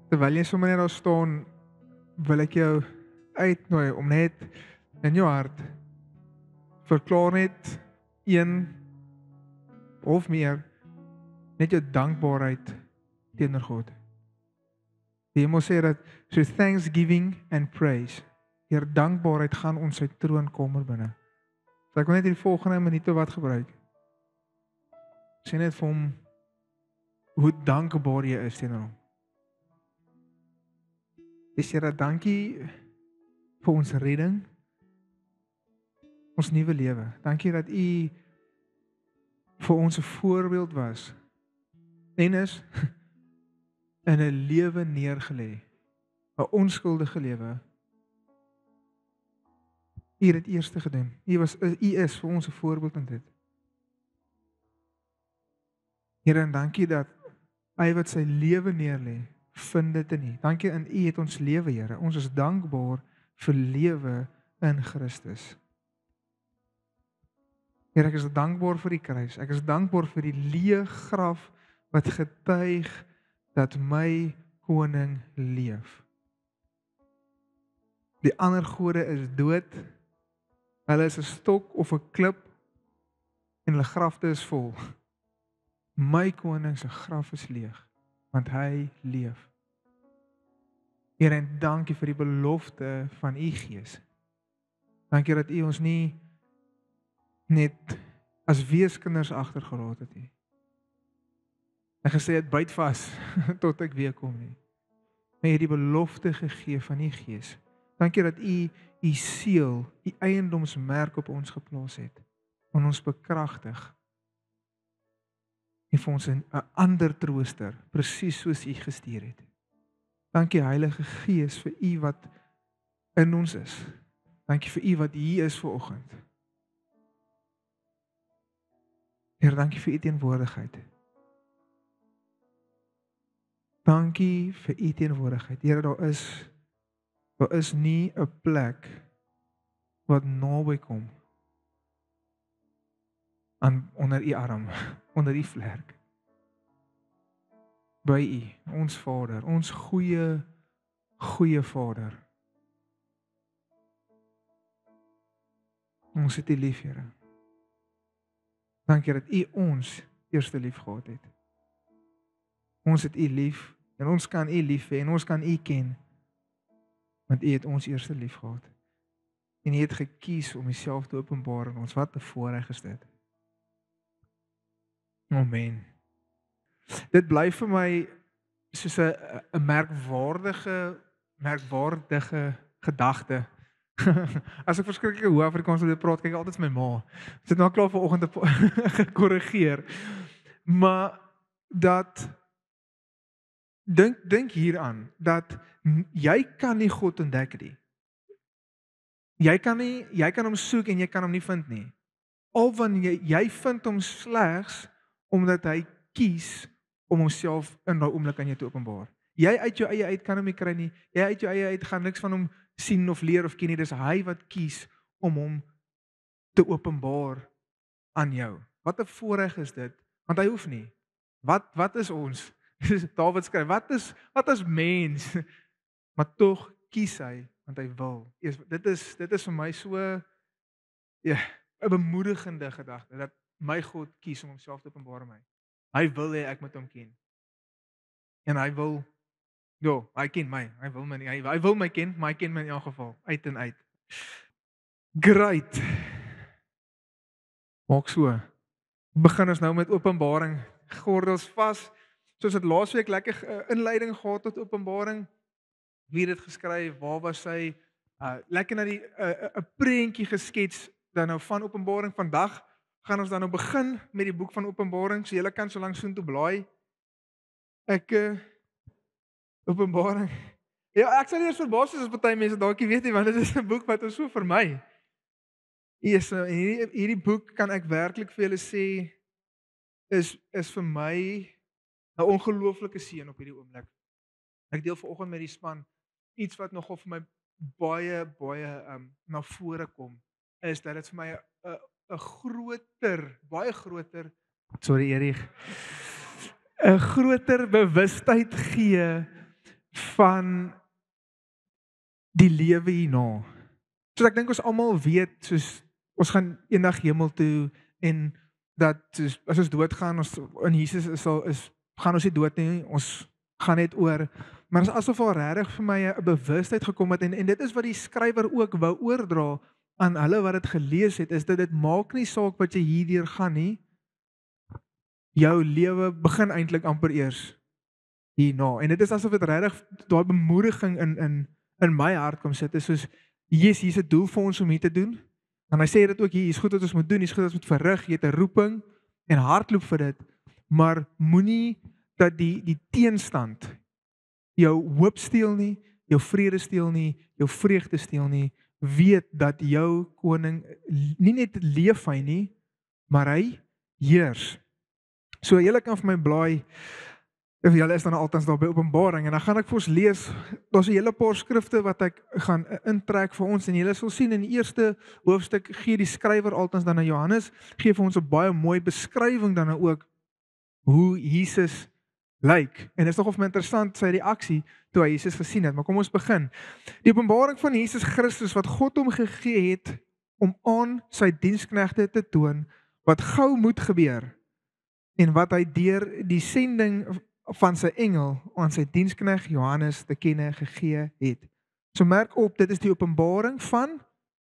Terwyl jy sommer net daar staan, wil ek jou uitnooi om net in jou hart verklaar net een of meer net jou dankbaarheid teenoor God. Die Hemel sê dat so thanksgiving and praise, deur dankbaarheid gaan ons sy troonkamer binne. So ek wil net die volgende minute wat gebruik. Sê net vir hom hoe dankbaar jy is teenoor hom. Here, dankie vir ons redding, ons nuwe lewe. Dankie dat U vir ons 'n voorbeeld was en is in 'n lewe neergelê, 'n onskuldige lewe. U het dit eerste gedoen. U is vir ons 'n voorbeeld in dit. Here, en dankie dat hy wat sy lewe neerlê, vind dit in U. Dankie in U het ons lewe, Here. Ons is dankbaar vir lewe in Christus. Here, ek is dankbaar vir die kruis. Ek is dankbaar vir die leë graf wat getuig dat my koning leef. Die ander gode is dood. Hulle is 'n stok of 'n klip en hulle grafte is vol. My koning se graf is leeg, want hy leef. Here, en dankie vir die belofte van U Gees. Dankie dat U ons nie net as weeskinders agtergelaat het nie. En gesê het byt vas tot ek weer kom nie. Maar jy het die belofte gegee van U Gees. Dankie dat U U seël, U eiendomsmerk op ons geplaas het, om ons bekragtig. En vir ons 'n ander trooster, presies soos U gestuur het. Dankie Heilige Gees vir U wat in ons is. Dankie vir U wat hier is vanoggend. Here, dankie vir U teenwoordigheid. Dankie vir U teenwoordigheid. Here, daar is nie 'n plek wat naby kom aan onder U arm, onder U vlerk. By U, ons Vader, ons goeie Vader. Ons het U lief, Here. Dankie dat U ons eerste lief gehad het. Ons het U lief en ons kan U lief hê en ons kan U ken. Want U het ons eerste lief gehad. En U het gekies om Uself te openbaar aan ons. Wat 'n voorreg is dit. Amen. Dit bly vir my soos 'n merkwaardige gedagte. As ek verskriklik hoe Afrikaans wil praat, kyk ek altyd vir my ma. Ek het nou klaar vanoggend gekorrigeer. Maar dat dink hieraan dat jy kan nie God ontdek nie. Jy kan hom soek en jy kan hom nie vind nie. Al wanneer jy vind hom slegs omdat hy kies om homself in daai oomblik aan jou te openbaar. Jy uit jou eie uit kan hom nie kry nie. Jy uit jou eie uit gaan niks van hom sien of leer of ken nie. Dis hy wat kies om hom te openbaar aan jou. Wat 'n voorreg is dit? Want hy hoef nie. Wat is ons? Dawid skryf, wat is mens? Maar tog kies hy want hy wil. Dit is vir my so 'n bemoedigende gedagte dat my God kies om homself te openbaar aan my. Hy wil hê ek moet hom ken. En hy wil hy ken my. Hy wil my ken, maar hy ken my in elk geval uit en uit. Great. Maak so. Begin ons nou met Openbaring. Gordels vas. Soos dit laasweek lekker inleiding gehad tot Openbaring. Wie het dit geskryf? Waar was hy? Lekker na die 'n prentjie geskets dan nou van Openbaring. Vandag gaan ons dan nou begin met die boek van Openbaring. So julle kan so lank soontoe blaai. Openbaring. Ja, ek sal eers verbaas as party mense dalk nie weet nie, want dit is 'n boek wat ons so vermy. Hierdie boek kan ek werklik vir julle sê is vir my 'n ongelooflike seën op hierdie oomblik. Ek deel vanoggend met die span iets wat nogal vir my baie na vore kom, is dat dit vir my 'n baie groter sorry Erich, 'n groter bewustheid gee van die lewe hierna. So ek dink ons almal weet, soos ons gaan eendag hemel toe en dat soos, as ons doodgaan, ons in Jesus gaan ons nie dood nie, ons gaan net oor. Maar dit is asof al regtig vir my 'n bewustheid gekom het en dit is wat die skrywer ook wou oordra aan hulle wat dit gelees het, is dat dit maak nie saak wat jy hierdeur gaan nie. Jou lewe begin eintlik amper eers hierna. En dit is asof dit regtig daai bemoediging in my hart kom sit. Is soos hier's 'n doel vir ons om hier te doen. En hy sê dit ook hier's goed wat ons moet doen, hier's goed wat ons moet verrig, jy het 'n roeping en hardloop vir dit. Maar moenie dat die teenstand jou hoop steel nie, jou vrede steel nie, jou vreugde steel nie. Weet dat jou koning nie net leef hy nie, maar hy heers. So julle kan vir my blaai, of julle is dan altans daar by Openbaring, en dan gaan ek vir ons lees, daar's 'n hele paar skrifte wat ek gaan intrek vir ons, en julle sal sien in die eerste hoofstuk gee die skrywer altans dan aan Johannes, gee vir ons 'n baie mooi beskrywing dan ook, hoe Jesus lyk. En dit is nogal interessant sy reaksie toe hy Jesus gesien het, maar kom ons begin. Die openbaring van Jesus Christus wat God hom gegee het om aan sy diensknegte te toon wat gou moet gebeur en wat hy deur die sending van sy engel aan sy dienskneg Johannes te kenne gegee het. So merk op, dit is die openbaring van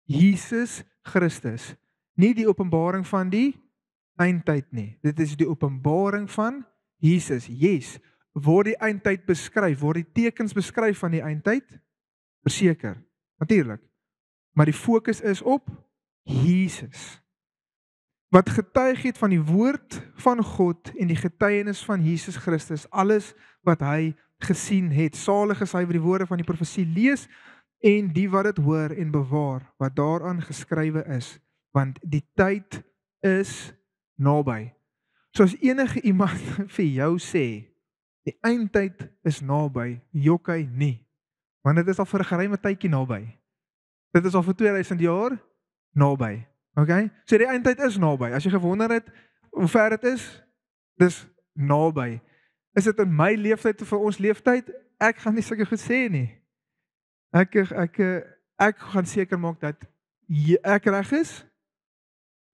Jesus Christus, nie die openbaring van die eindtyd nie. Dit is die openbaring van Jesus. Yes, word die eindtyd beskryf, word die tekens beskryf van die eindtyd? Verseker, natuurlik. Maar die fokus is op Jesus. Wat getuig het van die woord van God en die getuienis van Jesus Christus, alles wat hy gesien het. Salig is hy wat die woorde van die profesie lees en die wat dit hoor en bewaar wat daaraan geskrywe is, want die tyd is naby. So as enige iemand vir jou sê, die eindtyd is naby, jok hy nie. Want dit is al vir 'n geruime tydjie naby. Dit is al vir 2000 jaar naby. Okay? So die eindtyd is naby. As jy gewonder het hoe ver dit is, dis naby. Is dit in my leeftyd of vir ons leeftyd? Ek gaan nie sulke goed sê nie. Ek gaan seker maak dat ek reg is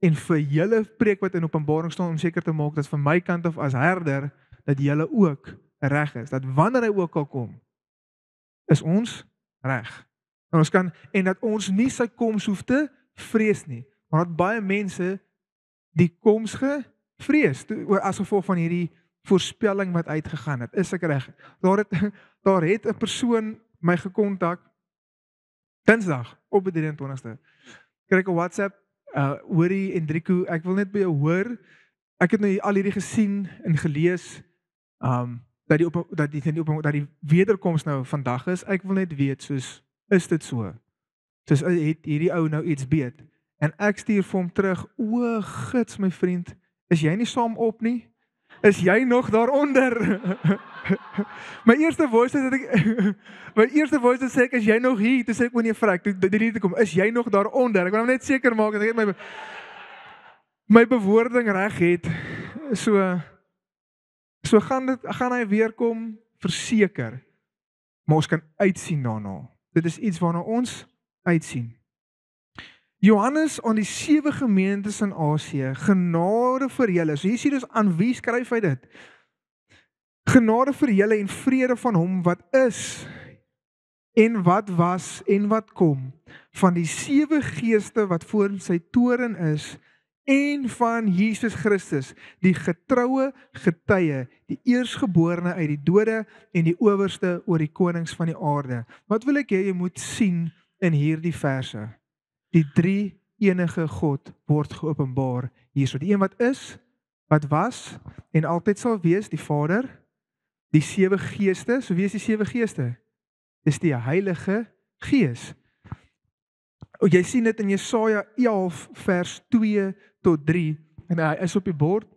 en vir julle preek wat in Openbaring staan om seker te maak dat van my kant af as herder dat julle ook reg is. Dat wanneer hy ook al kom, is ons reg. En dat ons nie sy koms hoef te vrees nie. Want dat baie mense die koms gevrees as gevolg van hierdie voorspelling wat uitgegaan het. Is ek reg? Daar het 'n persoon my gekontak Dinsdag op die 23ste. Kry ek 'n WhatsApp, hoorie Enrico, ek wil net by jou hoor. Ek het nou al hierdie gesien en gelees dat die wederkoms nou vandag is. Ek wil net weet, soos is dit so? Soos het hierdie ou nou iets weet? En ek stuur vir hom terug, o gits my vriend, is jy nie saam op nie? Is jy nog daaronder? My eerste voice sê ek, is jy nog hier? Toe sê ek, nee vrek, toe kom, is jy nog daaronder? Ek wil net seker maak dat ek my bewoording reg het. So gaan hy weer kom, verseker. Maar ons kan uitsien daarna. Dit is iets waarna ons uitsien. Johannes aan die 7 gemeentes in Asië, genade vir julle. So hier sien ons aan wie skryf hy dit? Genade vir julle en vrede van hom wat is en wat was en wat kom, van die 7 geeste wat voor sy toren is en van Jesus Christus, die getroue getuie, die eersgeborene uit die dode en die owerste oor die konings van die aarde. Wat wil ek hê jy moet sien in hierdie verse? Die 3 enige God word geopenbaar hierso. Die een wat is, wat was en altyd sal wees, die Vader, die 7 geeste. So wie is die 7 geeste? Dis die Heilige Gees. Jy sien dit in Jesaja 11 vers 2 tot 3 en hy is op die bord.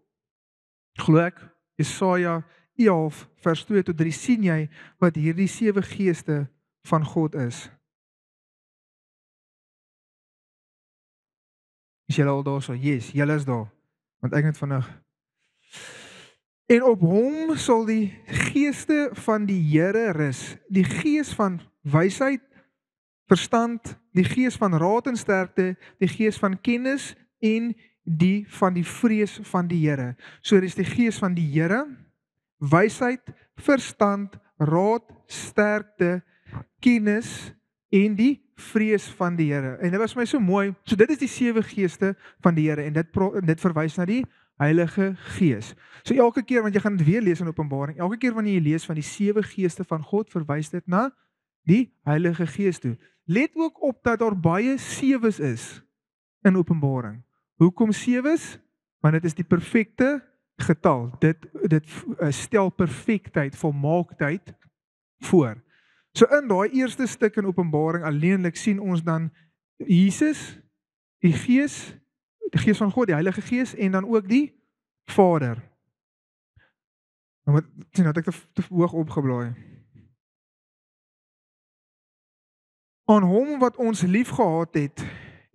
Glo ek, Jesaja 11 vers 2 tot 3 sien jy wat hierdie 7 geeste van God is. Is julle al daar so? Yes, julle is daar. Want ek het vandag En op hom sal die geeste van die Here rus, die gees van wysheid, verstand, die gees van raad en sterkte, die gees van kennis en die van die vrees van die Here. So dis die gees van die Here, wysheid, verstand, raad, sterkte, kennis en die vrees van die Here. En dit was my so mooi. So dit is die 7 geeste van die Here en dit verwys na die Heilige Gees. So elke keer, want jy gaan dit weer lees in Openbaring, elke keer wanneer jy lees van die 7 geeste van God, verwys dit na die Heilige Gees toe. Let ook op dat daar baie 7's is in Openbaring. Hoekom 7's? Want dit is die perfekte getal. Dit stel perfektheid, volmaaktheid voor. So in daai eerste stuk in Openbaring alleenlik sien ons dan Jesus, die Gees van God, die Heilige Gees en dan ook die Vader. Nou moet sien dat ek te hoog opgeblaai. Aan hom wat ons liefgehad het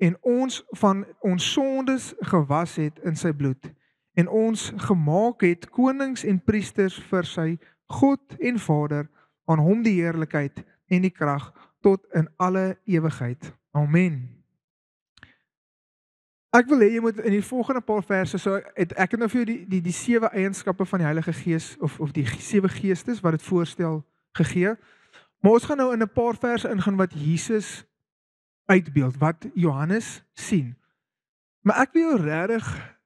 en ons van ons sondes gewas het in sy bloed en ons gemaak het konings en priesters vir sy God en Vader, aan hom die heerlikheid en die krag tot in alle ewigheid. Amen. Ek wil hê jy moet in die volgende paar verse, so ek het nou vir jou die 7 eienskappe van die Heilige Gees of die 7 geestes wat dit voorstel gegee. Maar ons gaan nou in 'n paar verse ingaan wat Jesus uitbeeld, wat Johannes sien. Maar ek wil jou regtig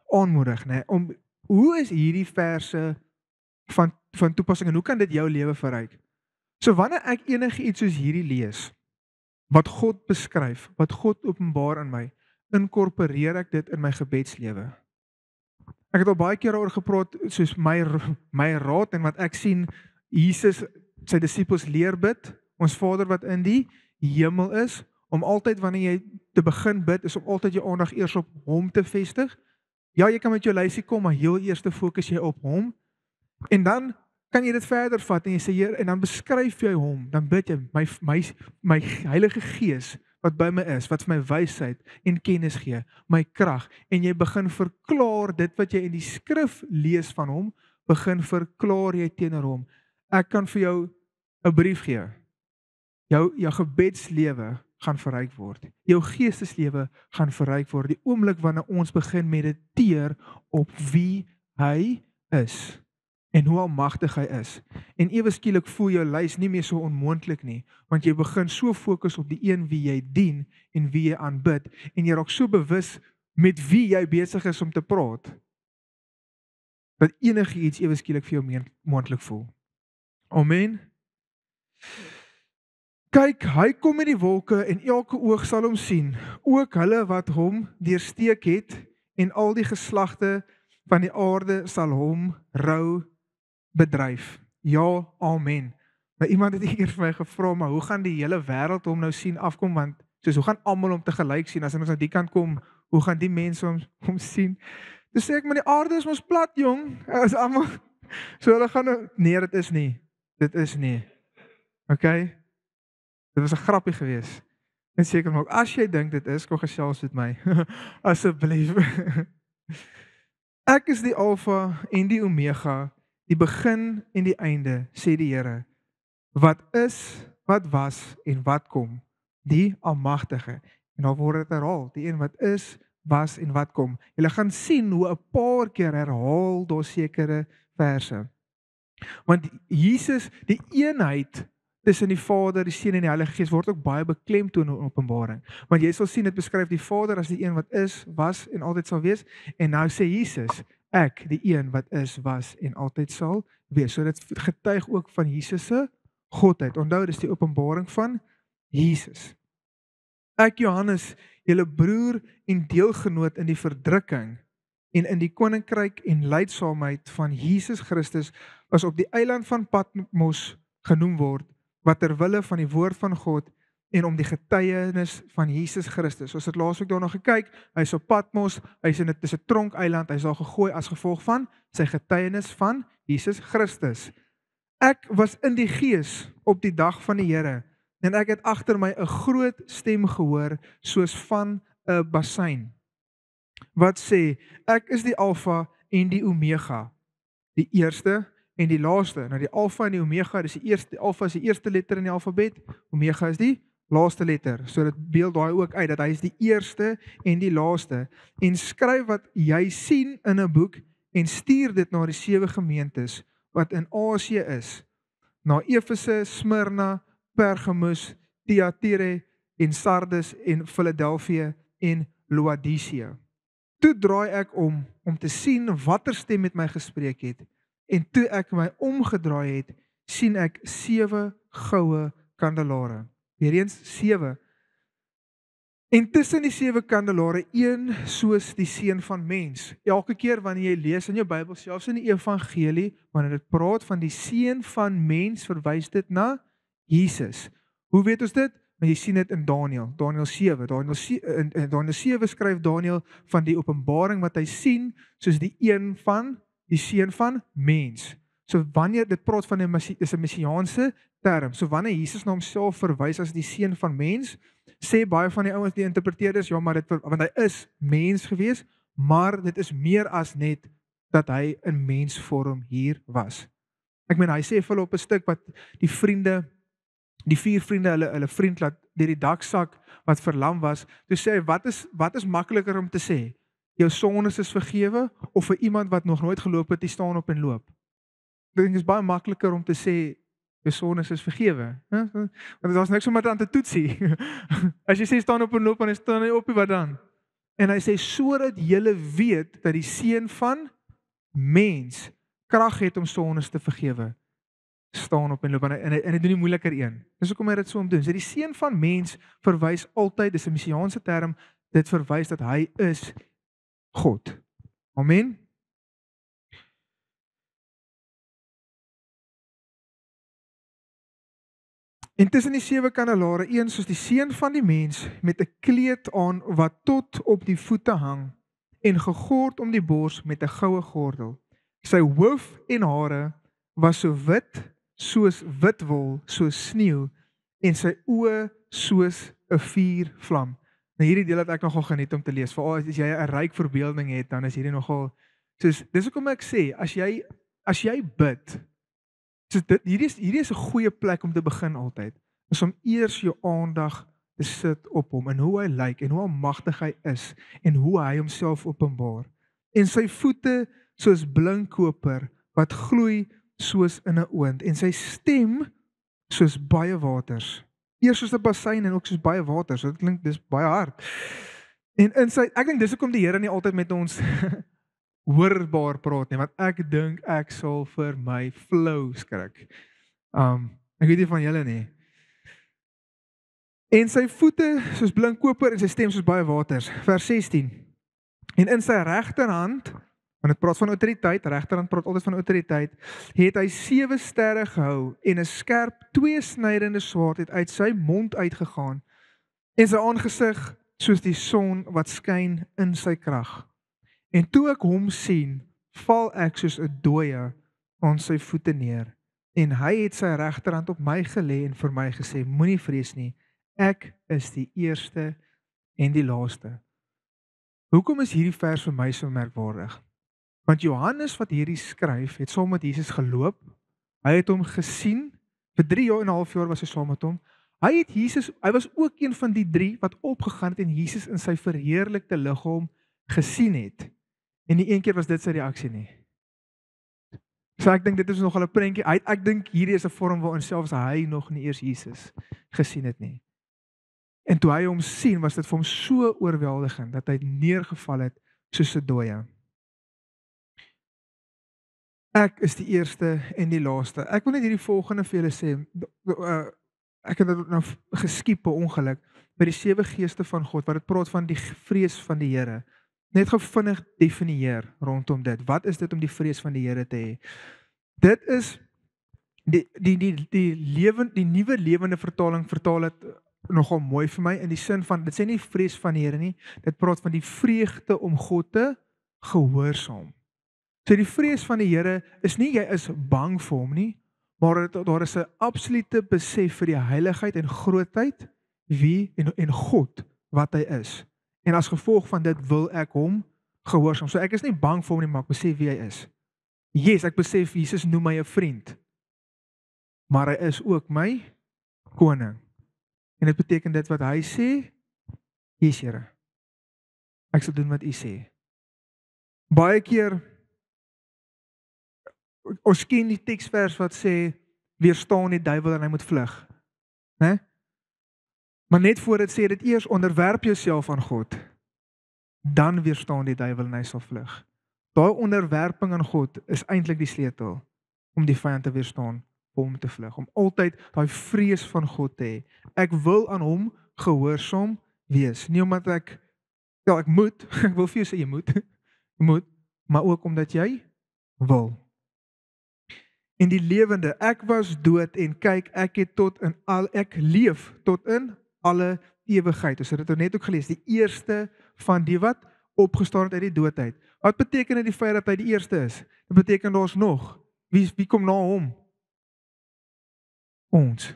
aanmoedig, né, om hoe is hierdie verse van toepassing en hoe kan dit jou lewe verryk? So wanneer ek enigiets soos hierdie lees, wat God beskryf, wat God openbaar aan my, inkorporeer ek dit in my gebedslewe. Ek het al baie keer oor gepraat, soos my raad en wat ek sien, Jesus sy disippels leer bid, ons Vader wat in die hemel is, om altyd wanneer jy te begin bid, is om altyd jou aandag eers op hom te vestig. Ja, jy kan met jou lysie kom, maar heel eers fokus jy op hom. En dan kan jy dit verder vat en jy sê, Heer, en dan beskryf jy hom, dan bid jy, my Heilige Gees, wat by my is, wat vir my wysheid en kennis gee, my krag, en jy begin verklaar dit wat jy in die skrif lees van hom, begin verklaar jy teenoor hom. Ek kan vir jou 'n brief gee. Jou gebedslewe gaan verryk word. Jou geesteslewe gaan verryk word. Die oomblik wanneer ons begin mediteer op wie hy is en hoe almagtig hy is. En ewe skielik voel jou lys nie meer so onmoontlik nie, want jy begin so fokus op die een wie jy dien en wie jy aanbid en jy raak so bewus met wie jy besig is om te praat, dat enigiets ewe skielik vir jou moontlik voel. Amen. Kyk, hy kom met die wolke en elke oog sal hom sien, ook hulle wat hom deursteek het en al die geslagte van die aarde sal hom rou bedryf. Ja, amen. Nou iemand het eers vir my gevra, maar hoe gaan die hele wêreld hom nou sien afkom, want soos hoe gaan almal hom te gelyk sien, as ons aan die kant kom, hoe gaan die mense hom sien? Dus sê ek, maar die aarde is mos plat, jong, as almal, so hulle gaan nou, nee, dit is nie, okay? Dit was 'n grappie gewees. En seker maak, as jy dink dit is, kom gesels met my. Asseblief. Ek is die Alfa en die Omega, die begin en die einde, sê die Here. Wat is, wat was en wat kom, die Almagtige. En dan word dit herhaal, die een wat is, was en wat kom. Julle gaan sien hoe 'n paar keer herhaal daar sekere verse. Want Jesus, die eenheid tussen die Vader, die Seun en die Heilige Gees word ook baie beklemtoon in Openbaring. Want jy sal sien dit beskryf die Vader as die een wat is, was en altyd sal wees, en nou sê Jesus, ek die een wat is, was en altyd sal wees. So dit getuig ook van Jesus se godheid. Onthou, dis die openbaring van Jesus. Ek Johannes, julle broer en deelgenoot in die verdrukking en in die koninkryk en lydsaamheid van Jesus Christus, was op die eiland van Patmos genoem word, wat ter wille van die woord van God en om die getuienis van Jesus Christus. Ons het laasweek daarna gekyk, hy is op Patmos, hy is in 'n tronkeiland, hy is daar gegooi as gevolg van sy getuienis van Jesus Christus. Ek was in die gees op die dag van die Here, en ek het agter my 'n groot stem gehoor, soos van 'n bassein, wat sê, ek is die Alfa en die Omega, die eerste en die laaste. Nou die alfa en die omega, dis die eerste, alfa is die eerste letter in die alfabet, omega is die laaste letter. So dit beeld daai ook uit dat hy is die eerste en die laaste. En skryf wat jy sien in 'n boek en stuur dit na die 7 gemeentes wat in Asië is, na Efese, Smyrna, Pergamus, Thyatira en Sardes en Philadelphia en Laodicea. Toe draai ek om te sien watter stem met my gespreek het, en toe ek my omgedraai het, sien ek 7 goue kandelare. Weereens 7. En tussen die 7 kandelare, een soos die seun van mens. Elke keer wanneer jy lees in jou Bybel, selfs in die evangelie, wanneer dit praat van die seun van mens, verwys dit na Jesus. Hoe weet ons dit? Want jy sien dit in Daniël 7. In Daniël 7 skryf Daniël van die openbaring wat hy sien, soos die seun van mens. So wanneer dit praat van 'n messiaanse term, so wanneer Jesus na homself verwys as die seun van mens, sê baie van die ouens, die interpreteerders, ja, maar want hy is mens gewees, maar dit is meer as net dat hy in mensvorm hier was. Ek meen, hy sê vir hulle op 'n stuk wat die 4 vriende hulle vriend laat deur die daksak wat verlam was, toe sê hy, wat is makliker om te sê? Jou sondes is vergewe, of vir iemand wat nog nooit geloop het, die staan op en loop? Ek dink dit is baie makliker om te sê jou sondes is vergewe, want daar's niks om aan te toetsie. As jy sê staan op en loop, dan staan hy op, wat dan? En hy sê, sodat julle weet dat die seun van mens krag het om sondes te vergewe, staan op en loop, en hy doen die moeiliker een. Dis hoekom hy dit so om doen. So die seun van mens verwys altyd, dis 'n messiaanse term, dit verwys dat hy is God. Amen. En tussen die 7 kandelare, een soos die seun van die mens, met 'n kleed aan wat tot op die voete hang, en gegord om die bors met 'n goue gordel. Sy hoof en hare was so wit soos wit wol, soos sneeu, en sy oë soos 'n vuurvlam. Nou hierdie deel het ek nogal geniet om te lees. Veral as jy 'n ryk verbeelding het, dan is hierdie nogal soos, dis hoekom ek sê, as jy bid, so hierdie is 'n goeie plek om te begin altyd. Is om eers jou aandag te sit op hom en hoe hy lyk en hoe almagtig hy is en hoe hy homself openbaar. En sy voete soos blinkkoper wat gloei soos in 'n oond, en sy stem soos baie waters. Eers soos 'n bassein en ook soos baie water. So dit klink dis baie hard. En ek dink dis hoekom die Here nie altyd met ons hoorbaar praat nie, want ek dink ek sal vir my flow skrik. Ek weet nie van julle nie. En sy voete soos blinkkoper en sy stem soos baie waters. Vers 16. En in sy regterhand, want dit praat van autoriteit, regterhand praat altyd van autoriteit, het hy 7 sterre gehou en 'n skerp tweesnydende swaard het uit sy mond uitgegaan en sy aangesig soos die son wat skyn in sy krag. En toe ek hom sien, val ek soos 'n dooie aan sy voete neer. En hy het sy regterhand op my gelê en vir my gesê, moenie vrees nie, ek is die eerste en die laaste. Hoekom is hierdie vers vir my so merkwaardig? Want Johannes wat hierdie skryf, het saam met Jesus geloop. Hy het hom gesien. Vir 3,5 jaar was hy saam met hom. Hy was ook een van die 3 wat opgegaan het en Jesus in sy verheerlikte liggaam gesien het. En nie een keer was dit sy reaksie nie. So ek dink dit is nogal 'n prentjie. Ek dink hierdie is 'n vorm waarin selfs hy nog nie eers Jesus gesien het nie. En toe hy hom sien, was dit vir hom so oorweldigend dat hy neergeval het soos 'n dooie. Ek is die eerste en die laaste. Ek wil net hierdie volgende vir julle sê. Ek het dit nou geskiep per ongeluk by die 7 geeste van God wat dit praat van die vrees van die Here. Net gou vinnig definieer rondom dit. Wat is dit om die vrees van die Here te hê? Dit is die nuwe lewende vertaling vertaal dit nogal mooi vir my in die sin van dit sê nie vrees van die Here nie. Dit praat van die vreugde om God te gehoorsaam. So die vrees van die Here is nie jy is bang vir hom nie, maar daar is 'n absolute besef vir die heiligheid en grootheid wie en God wat hy is. En as gevolg van dit wil ek hom gehoorsaam. So ek is nie bang vir hom nie, maar ek besef wie hy is. Yes, ek besef Jesus noem my 'n vriend, maar hy is ook my koning. En dit beteken dit wat hy sê, yes Here, ek sal doen wat u sê. Baie keer, ons ken die teksvers wat sê, weerstaan die duiwel en hy moet vlug, né? Maar net voor dit sê dit eers, onderwerp jouself aan God, dan weerstaan die duiwel en hy sal vlug. Daai onderwerping aan God is eintlik die sleutel om die vyand te weerstaan, om hom te vlug, om altyd daai vrees van God te hê. Ek wil aan hom gehoorsaam wees, nie omdat ek moet, ek wil vir jou sê jy moet, maar ook omdat jy wil. En die lewende, ek was dood en kyk, ek leef tot in alle ewigheid. Ons het dit net ook gelees, die eerste van die wat opgestaan het uit die doodheid. Wat beteken dit die feit dat hy die eerste is? Dit beteken daar's nog. Wie kom na hom? Ons.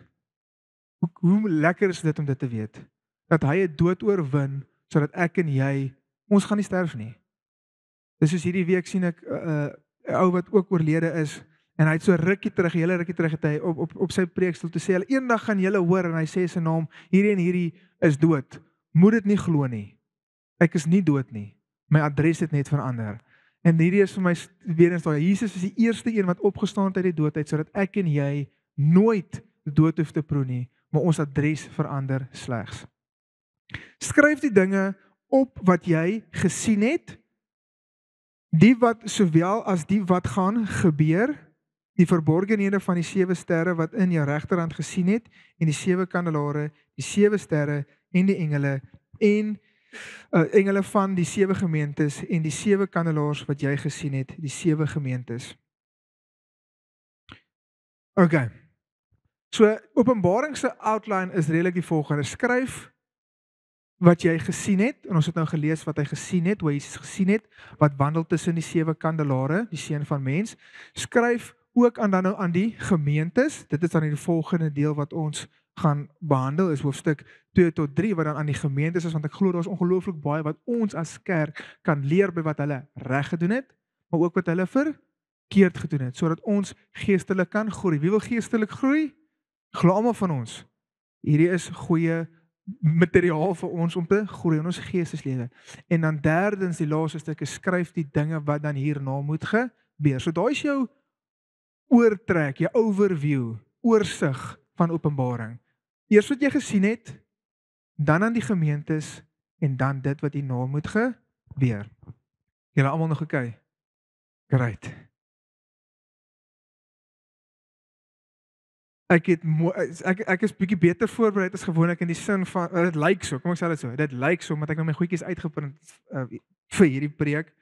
Hoe lekker is dit om dit te weet? Dat hy het dood oorwin, sodat ek en jy, ons gaan nie sterf nie. Dis soos hierdie week sien ek 'n ou wat ook oorlede is, en hy het so rukkie terug het hy op sy preekstoel te sê, eendag gaan julle hoor, en hy sê sy naam, hierdie en hierdie is dood. Moet dit nie glo nie. Ek is nie dood nie. My adres het net verander. En hierdie is vir my weer eens daai, Jesus is die eerste een wat opgestaan het uit die doodheid, sodat ek en jy nooit dood hoef te proe nie, maar ons adres verander slegs. Skryf die dinge op wat jy gesien het, die wat sowel as die wat gaan gebeur, die verborgenhede van die 7 sterre wat in jou regterhand gesien het, en die 7 kandelare, die 7 sterre en die engele, en engele van die 7 gemeentes, en die 7 kandelaars wat jy gesien het, die 7 gemeentes. Okay. So Openbaring se outline is redelik die volgende: skryf wat jy gesien het, en ons het nou gelees wat hy gesien het, hoe Jesus gesien het, wat wandel tussen die 7 kandelare, die seun van mens. Skryf ook aan dan nou aan die gemeentes. Dit is dan die volgende deel wat ons gaan behandel, is hoofstuk 2 tot 3 wat dan aan die gemeentes is, want ek glo daar is ongelooflik baie wat ons as kerk kan leer by wat hulle reg gedoen het, maar ook wat hulle verkeerd gedoen het, sodat ons geestelik kan groei. Wie wil geestelik groei? Glo almal van ons. Hierdie is goeie materiaal vir ons om te groei in ons geesteslewe. En dan derdens, die laaste stuk, skryf die dinge wat dan hierna moet gebeur. So daai is jou oortrek, jou overview, oorsig van Openbaring. Eers wat jy gesien het, dan aan die gemeentes, en dan dit wat hierna moet gebeur. Julle almal nog okay? Great. Ek is bietjie beter voorberei as gewoonlik in die sin van, dit lyk so, kom ek sê dit so, dit lyk so, omdat ek nou my goedjies uitgeprint vir hierdie preek,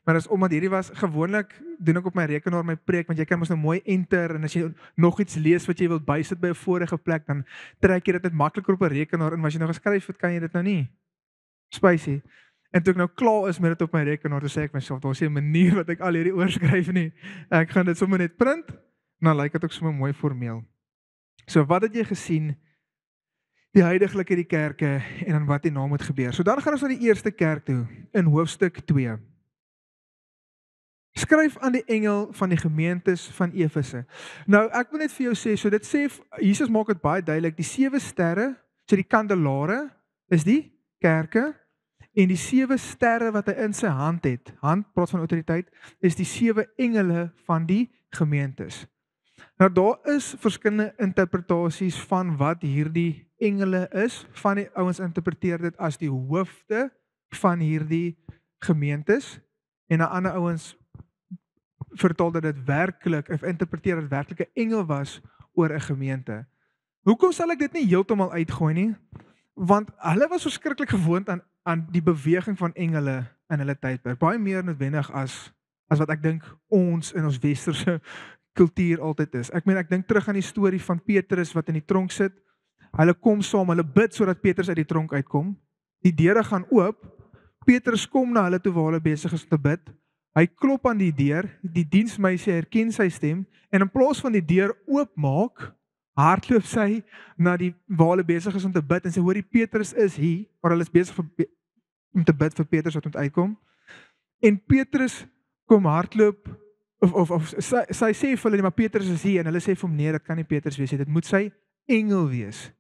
maar as omdat hierdie was, gewoonlik doen ek op my rekenaar my preek, want jy kan mos nou mooi enter, en as jy nog iets lees wat jy wil bysit by 'n vorige plek, dan trek jy dit net makliker op 'n rekenaar in, maar as jy nou geskryf het, kan jy dit nou nie. Spicy. En toe ek nou klaar is met dit op my rekenaar, toe sê ek myself, daar is 'n manier wat ek al hierdie oorskryf nie. Ek gaan dit sommer net print, dan lyk dit ook sommer mooi formeel. So wat het jy gesien? Die heiliglike, die kerke, en dan wat hierna moet gebeur. So dan gaan ons na die eerste kerk toe, in hoofstuk 2. Skryf aan die engel van die gemeentes van Efese. Nou, ek wil net vir jou sê, so dit sê, Jesus maak dit baie duidelik, die 7 sterre, so die kandelare, is die kerke, en die 7 sterre wat hy in sy hand het, hand praat van autoriteit, is die 7 engele van die gemeentes. Nou daar is verskillende interpretasies van wat hierdie engele is. Van die ouens interpreteer dit as die hoofde van hierdie gemeentes, en die ander ouens vertaal dat dit werklik, of interpreteer dat werklik 'n engel was oor 'n gemeente. Hoekom sal ek dit nie heeltemal uitgooi nie? Want hulle was verskriklik gewoond aan die beweging van engele in hulle tydperk, baie meer noodwendig as wat ek dink ons in ons westerse kultuur altyd is. Ek dink terug aan die storie van Petrus wat in die tronk sit. Hulle kom saam, hulle bid sodat Petrus uit die tronk uitkom. Die deure gaan oop. Petrus kom na hulle toe waar hulle besig is om te bid. Hy klop aan die deur, die diensmeisie herken sy stem, en in plaas van die deur oopmaak, hardloop sy na die waar hulle besig is om te bid, en sy hoor die Petrus is hier, maar hulle is besig om te bid vir Petrus wat moet uitkom. En Petrus kom hardloop of sy sê vir hulle, maar Petrus is hier, en hulle sê vir hom, nee, dit kan nie Petrus wees nie, dit moet sy engel wees.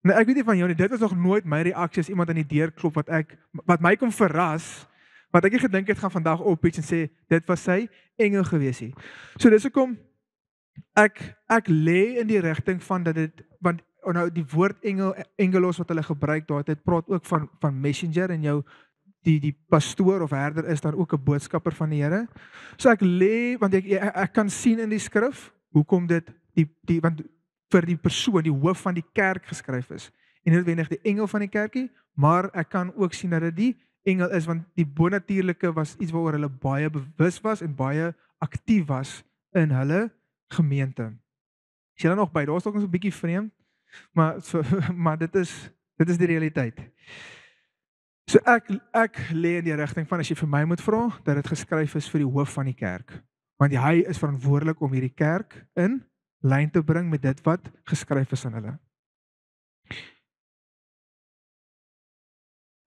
Nou, ek weet nie van jou nie, dit was nog nooit my reaksie as iemand aan die deur klop, wat my kom verras, wat ek nie gedink het gaan vandag oppies en sê, dit was sy engel gewees nie. So dis hoekom ek lê in die rigting van dat dit, want nou die woord engelos wat hulle gebruik daar, dit praat ook van messenger, en jou die pastoor of herder is dan ook 'n boodskapper van die Here. So ek lê, want ek kan sien in die skrif hoekom dit want vir die persoon, die hoof van die kerk geskryf is. En nie noodwendig die engel van die kerkie, maar ek kan ook sien dat dit die engel is, want die bonatuurlike was iets waaroor hulle baie bewus was en baie aktief was in hulle gemeente. Is jy dan nog by? Daar's dalk ons 'n bietjie vreemd, maar dit is die realiteit. So ek lê in die rigting van, as jy vir my moet vra, dat dit geskryf is vir die hoof van die kerk. Want hy is verantwoordelik om hierdie kerk in lyn te bring met dit wat geskryf is aan hulle.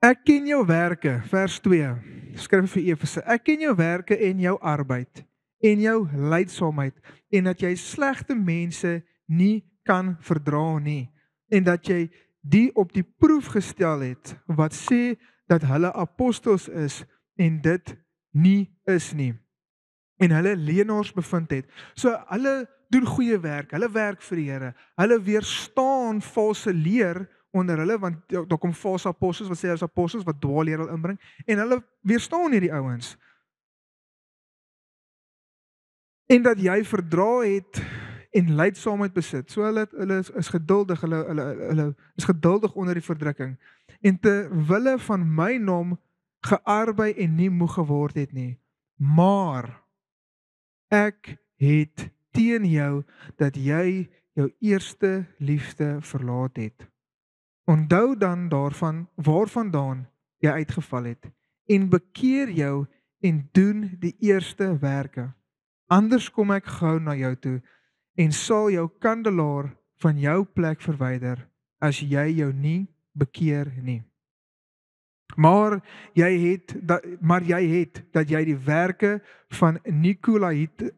Ek ken jou werke, vers 2, skryf vir Efese, ek ken jou werke en jou arbeid, en jou lydsaamheid, en dat jy slegte mense nie kan verdra nie, en dat jy die op die proef gestel het, wat sê dat hulle apostels is, en dit nie is nie, en hulle leenaars bevind het. So hulle doen goeie werk, hulle werk vir die Here, hulle weerstaan valse leer onder hulle, want daar kom valse apostels, wat sê as apostels, wat dwaalleer wil inbring, en hulle weerstaan hierdie ouens. En dat jy verdra het en lydsaamheid besit. So hulle is geduldig, hulle is geduldig onder die verdrukking. En ter wille van my naam gearbei en nie moeg geword het nie. Maar ek het teen jou dat jy jou eerste liefde verlaat het. Onthou dan waarvandaan jy uitgeval het, en bekeer jou en doen die eerste werke. Anders kom ek gou na jou toe en sal jou kandelaar van jou plek verwyder as jy jou nie bekeer nie. Maar jy het dat jy die werke van Nikolaïte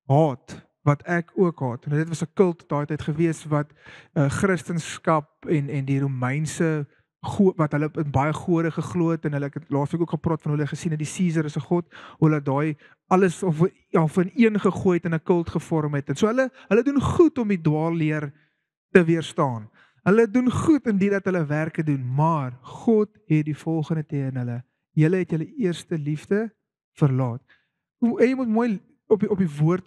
haat, wat ek ook haat. En dit was 'n kult daai tyd gewees wat Christendom en die Romeinse wat hulle in baie gode geglo het, en hulle het laasweek ook gepraat van hoe hulle gesien het die Caesar is 'n god, hoe hulle daai alles of in een gegooi het en 'n kult gevorm het. En so hulle doen goed om die dwaalleer te weerstaan. Hulle doen goed in die dat hulle werke doen, maar God het die volgende teen hulle: julle het julle eerste liefde verlaat. En jy moet mooi op die woord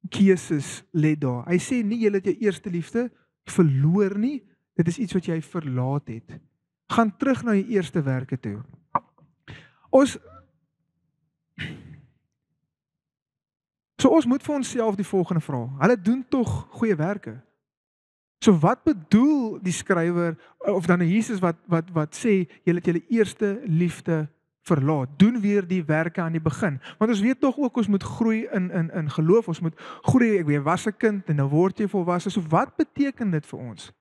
keuses let daar. Hy sê nie julle het jou eerste liefde verloor nie, dit is iets wat jy verlaat het. Gaan terug na jou eerste werke toe. Ons moet vir onsself die volgende vra. Hulle doen tog goeie werke. So wat bedoel die skrywer, of dan Jesus wat sê, julle het julle eerste liefde verlaat, doen weer die werke aan die begin. Want ons weet tog ook, ons moet groei in geloof, ons moet groei, ek weet, was 'n kind, en nou word jy volwasse. So wat beteken dit vir ons?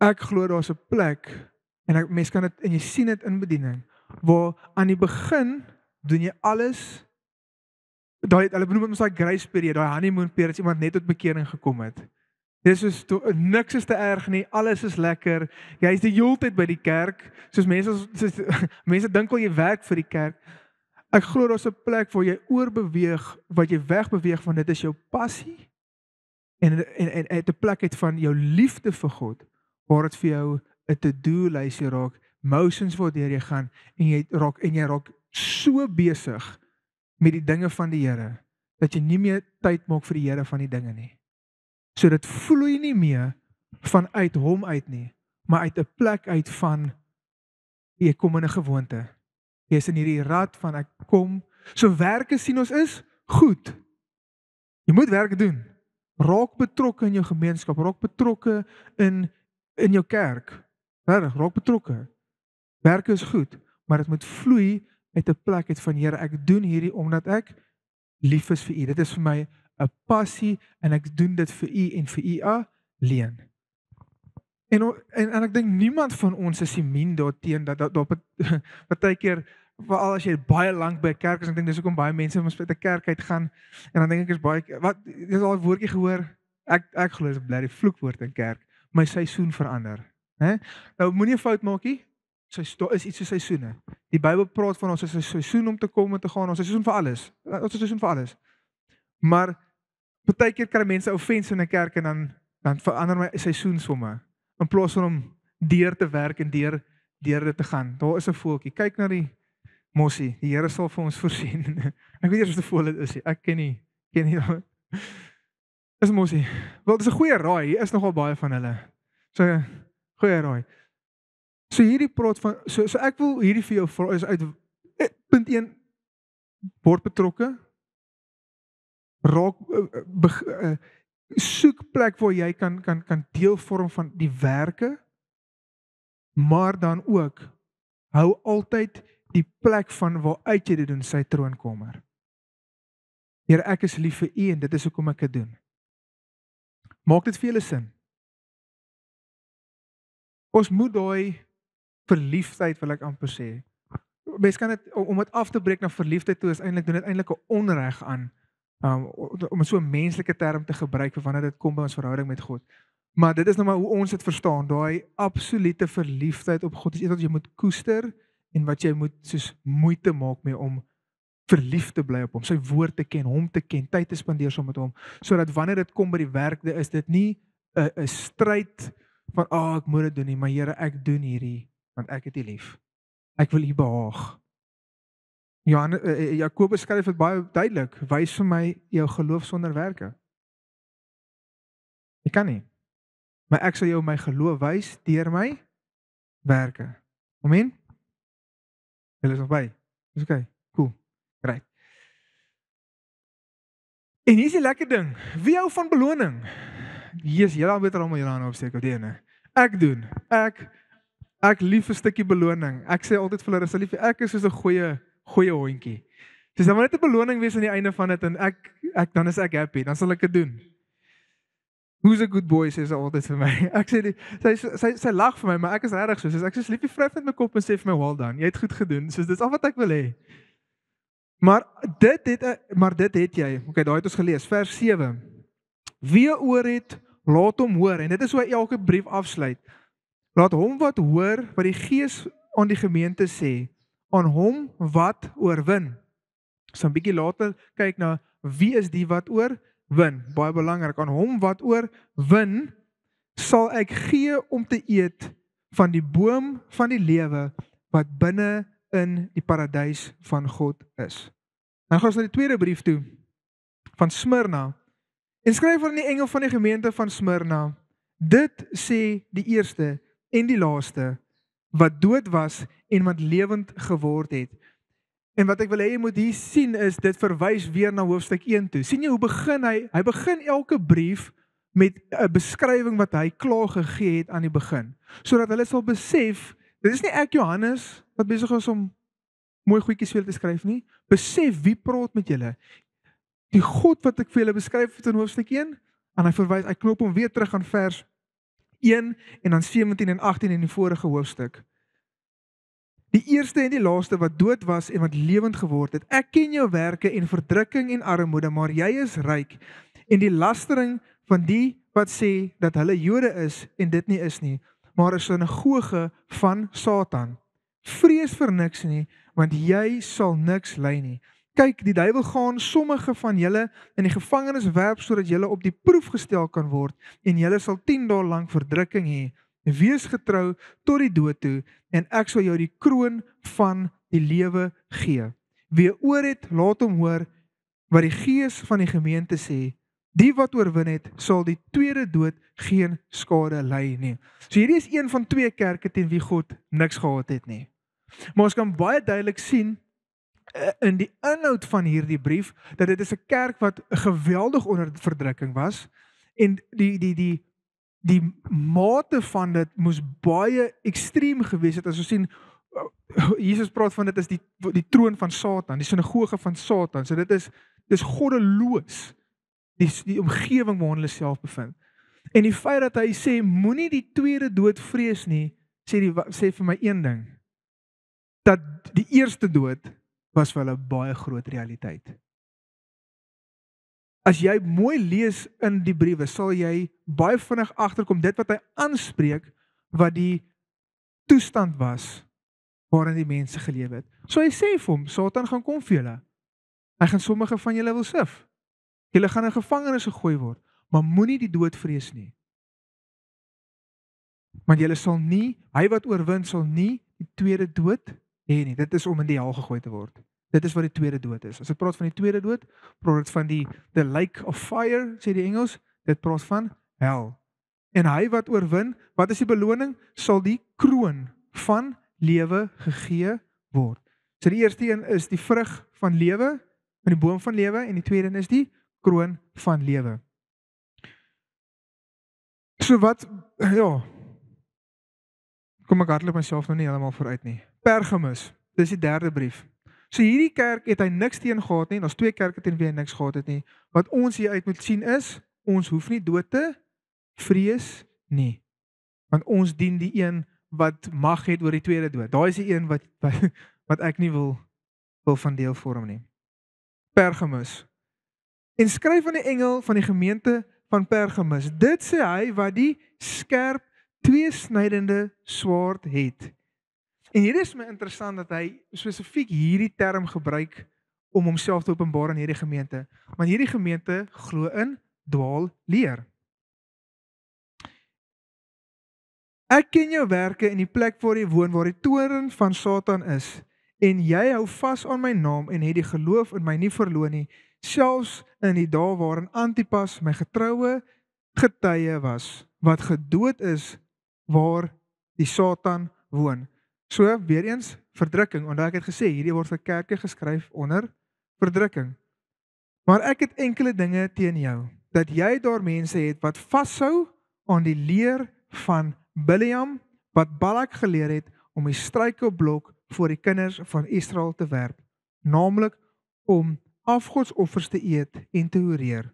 Ek glo daar's 'n plek, en mense kan dit, en jy sien dit in bediening, waar aan die begin doen jy alles, hulle benoem ons daai grace period, daai honeymoon period, as iemand net tot bekering gekom het. Dis is niks is te erg nie, alles is lekker, jy is die hele tyd by die kerk, soos mense dink al jy werk vir die kerk. Ek glo daar's 'n plek waar jy oorbeweeg, wat jy wegbeweeg van dit is jou passie, en 'n plek het van jou liefde vir God, waar dit vir jou 'n to-do lysie raak, motions waardeur jy gaan, en jy raak so besig met die dinge van die Here, dat jy nie meer tyd maak vir die Here van die dinge nie. So dit vloei nie meer vanuit hom uit nie, maar uit 'n plek uit van, jy kom in 'n gewoonte. Jy is in hierdie rad van ek kom, so werke sien ons is goed. Jy moet werk doen. Raak betrokke in jou gemeenskap, raak betrokke in jou kerk. Regtig, raak betrokke. Werke is goed, maar dit moet vloei uit 'n plek uit van Here, ek doen hierdie omdat ek lief is vir U. Dit is vir my 'n passie, en ek doen dit vir U en vir U alleen. En ek dink niemand van ons is immuun daarteen dat partykeer veral as jy baie lank by 'n kerk is, ek dink dis hoekom baie mense mos by 'n kerk uitgaan en dan dink ek is baie wat jy het al 'n woordjie gehoor? Ek glo dis 'n blerrie vloekwoord in kerk. My seisoen verander, né? Nou moenie 'n fout maak nie. Daar is iets so seisoene. Die Bybel praat van ons is 'n seisoen om te kom en te gaan, ons is 'n seisoen vir alles. Ons is 'n seisoen vir alles. Maar baie keer kry mense offense in 'n kerk en dan verander my seisoen somme in plaas van om deur te werk en deur dit te gaan. Daar is 'n voeltjie. Kyk na die mossie. Die Here sal vir ons voorsien. Ek weet nie of dit voel dit is nie. Ek ken nie. Dis mossie. Wel, dis 'n goeie raai. Hier is nogal baie van hulle. So goeie raai. So hierdie praat van so ek wil hierdie vir jou vra is uit punt 1 word betrokke. Raak soek plek waar jy kan deel vorm van die werke, maar dan ook hou altyd die plek van waar uit jy dit doen, sy troonkamer. Here, ek is lief vir U en dit is hoekom ek dit doen. Maak dit vir julle sin? Ons moet daai verliefdheid wil ek amper sê. Mens kan dit om dit af te breek na verliefdheid toe is eintlik doen dit eintlik 'n onreg aan om so 'n menslike term te gebruik vir wanneer dit kom by ons verhouding met God. Maar dit is nou maar hoe ons dit verstaan, daai absolute verliefdheid op God is iets wat jy moet koester en wat jy moet soos moeite maak mee om verlief te bly op hom, sy woord te ken, hom te ken, tyd te spandeer saam met hom, sodat wanneer dit kom by die werk, is dit nie 'n stryd van ek moet dit doen nie, maar Here, ek doen hierdie want ek het U lief. Ek wil U behaag. Jakobus skryf dit baie duidelik, wys vir my jou geloof sonder werke. Jy kan nie. Maar ek sal jou my geloof wys deur my werke. Amen. Julle is nog by. Dis okay. Cool. Right. En hier is die lekker ding. Wie hou van beloning? Jesus, julle weet almal julle hande opsteek of die ene. Ek doen. Ek lief 'n stukkie beloning. Ek sê altyd vir hulle, as lief, ek is soos 'n goeie hondjie. Dis dan net 'n beloning wees aan die einde van dit en dan is ek happy, dan sal ek dit doen. Who's a good boy sê sy altyd vir my. Ek sê sy lag vir my, maar ek is regtig so. Ek sê liefie vryf net my kop en sê vir my well done. Jy het goed gedoen. So dis al wat ek wil hê. Maar dit het jy. Okay, daai het ons gelees, vers 7. Wie oor het, laat hom hoor. En dit is hoe elke brief afsluit. Laat hom wat hoor wat die Gees aan die gemeente sê, aan hom wat oorwin. So 'n bietjie later kyk na wie is die wat oorwin. Baie belangrik, aan hom wat oorwin sal ek gee om te eet van die boom van die lewe wat binne in die paradys van God is. Dan gaan ons na die tweede brief toe van Smyrna. En skryf aan die engel van die gemeente van Smyrna. Dit sê die eerste en die laaste wat dood was en wat lewend geword het. En wat ek wil hê jy moet hier sien is dit verwys weer na hoofstuk 1 toe. sien jy hoe begin hy? Hy begin elke brief met 'n beskrywing wat hy klaar gegee het aan die begin, sodat hulle sal besef, dit is nie ek Johannes wat besig is om mooi goedjies vir julle te skryf nie. Besef wie praat met julle. Die God wat ek vir julle beskryf het in hoofstuk 1 en hy knoop hom weer terug aan vers 1 en dan 17 en 18 in die vorige hoofstuk. Die eerste en die laaste wat dood was en wat lewend geword het. Ek ken jou werke en verdrukking en armoede, maar jy is ryk. En die lastering van die wat sê dat hulle Jode is en dit nie is nie, maar is 'n sinagoge van Satan. Vrees vir niks nie, want jy sal niks ly nie. Kyk, die duiwel gaan sommige van julle in die gevangenis werp sodat julle op die proef gestel kan word en julle sal 10 dae lank verdrukking hê. Wees getrou tot die dood toe en ek sal jou die kroon van die lewe gee. Wie oor het, laat hom hoor wat die Gees van die gemeente sê. Die wat oorwin het, sal die tweede dood geen skade ly nie. So hierdie is een van 2 kerke teen wie God niks gehad het nie. Maar ons kan baie duidelik sien in die inhoud van hierdie brief dat dit is 'n kerk wat geweldig onder verdrukking was en die mate van dit moes baie ekstreem gewees het. As ons sien Jesus praat van dit is die troon van Satan, die sinagoge van Satan. So dis goddeloos. Die omgewing waarin hulle self bevind. En die feit dat hy sê moenie die tweede dood vrees nie, sê vir my een ding. dat die eerste dood was vir hulle baie groot realiteit. As jy mooi lees in die briewe, sal jy baie vinnig agterkom dit wat hy aanspreek, wat die toestand was waarin die mense geleef het. So hy sê vir hom, Satan gaan kom vir julle. Hy gaan sommige van julle wil sif. Julle gaan in gevangenis gegooi word, maar moenie die dood vrees nie. Want julle sal nie, hy wat oorwin sal nie die tweede dood hê nie. Dit is om in die hel gegooi te word. Dit is wat die tweede dood is. As ek praat van die tweede dood, praat dit van the lake of fire, sê die Engels, dit praat van hel. En hy wat oorwin, wat is die beloning? Sal die kroon van lewe gegee word. So die eerste een is die vrug van lewe, van die boom van lewe, en die tweede een is die kroon van lewe. So wat, ja, kom ek hardloop myself nou nie helemaal vooruit nie. Pergamus, dis die derde brief. So hierdie kerk het hy niks teen gehad nie, ons 2 kerke teen wie hy niks gehad het nie. Wat ons hier uit moet sien is, ons hoef nie dood te vrees nie. Want ons dien die een wat mag het oor die tweede dood. Daai is die een wat ek nie wil van deel vorm nie. Pergamus. En skryf aan die engel van die gemeente van Pergamus. Dit sê hy wat die skerp tweesnydende swaard het. En hier is my interessant dat hy spesifiek hierdie term gebruik om homself te openbaar aan hierdie gemeente. Want hierdie gemeente glo in dwaalleer. Ek ken jou werke in die plek waar jy woon, waar die toren van Satan is, en jy hou vas aan my naam en het die geloof in my nie verloor nie, selfs in die dae waarin Antipas my getroue getuie was, wat gedood is waar die Satan woon. So, weer eens, verdrukking, omdat ek het gesê, hierdie word vir kerke geskryf onder verdrukking. Maar ek het enkele dinge teen jou, dat jy daar mense het wat vashou aan die leer van Bileam, wat Balak geleer het om die struikelblok voor die kinders van Israel te werp, naamlik om afgodsoffers te eet en te horeer.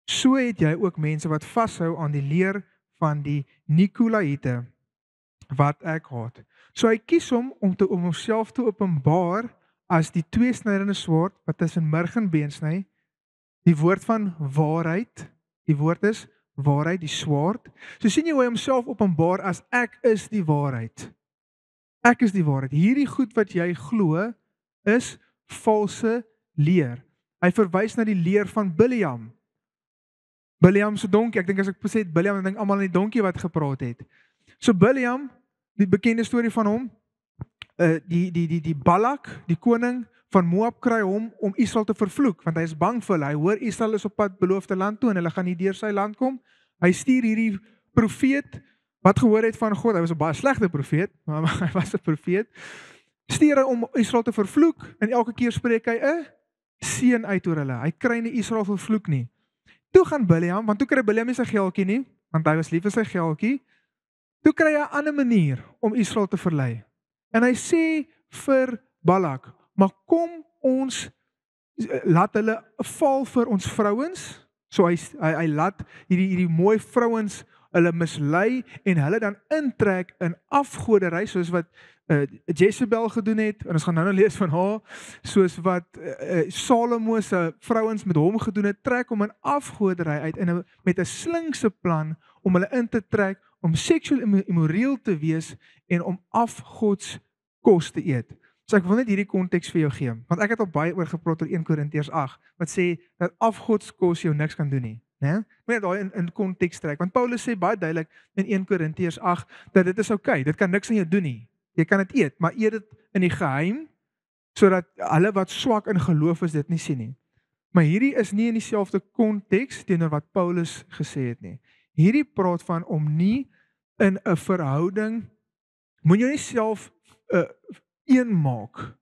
So het jy ook mense wat vashou aan die leer van die Nikolaïte, wat ek haat. So hy kies hom om homself te openbaar as die tweesnydende swaard wat tussen murg en been sny, die woord van waarheid, die woord is waarheid, die swaard. So sien jy hoe hy homself openbaar as ek is die waarheid. Ek is die waarheid. Hierdie goed wat jy glo is valse leer. Hy verwys na die leer van Bileam. Bileam se donkie, ek dink as ek sê Bileam, dan dink almal aan die donkie wat gepraat het. So Bileam, die bekende storie van hom, die Balak, die koning van Moab kry hom om Israel te vervloek, want hy is bang vir hulle. Hy hoor Israel is op pad beloofde land toe en hulle gaan nie deur sy land kom. Hy stuur hierdie profeet wat gehoor het van God. Hy was 'n baie slegte profeet, maar hy was 'n profeet. Stuur hy om Israel te vervloek en elke keer spreek hy 'n seën uit oor hulle. Hy kry nie Israel vervloek nie. Toe gaan Bileam, want toe kry Bileam nie sy geldjie nie, want hy was lief vir sy geldjie. Toe kry hy 'n ander manier om Israel te verlei. En hy sê vir Balak, maar kom ons laat hulle val vir ons vrouens. So hy laat hierdie mooi vrouens hulle mislei en hulle dan intrek in afgoderry, soos wat Jezebel gedoen het, en ons gaan nou lees van haar, soos wat Salomo se vrouens met hom gedoen het, trek om in afgoderry uit en met 'n slinkse plan om hulle in te trek, om seksueel immoreel te wees en om afgods kos te eet. So ek wil net hierdie konteks vir jou gee, want ek het al baie oor gepraat oor 1 Korintiërs 8, wat sê dat afgodskos jou niks kan doen nie, né? Moet net daai in konteks trek, want Paulus sê baie duidelik in 1 Korintiërs 8 dat dit is oukei, dit kan niks aan jou doen nie. Jy kan dit eet, maar eet dit in die geheim sodat hulle wat swak in geloof is dit nie sien nie. Maar hierdie is nie in dieselfde konteks teenoor wat Paulus gesê het nie. Hierdie praat van om nie in 'n verhouding, moet jy nie self een maak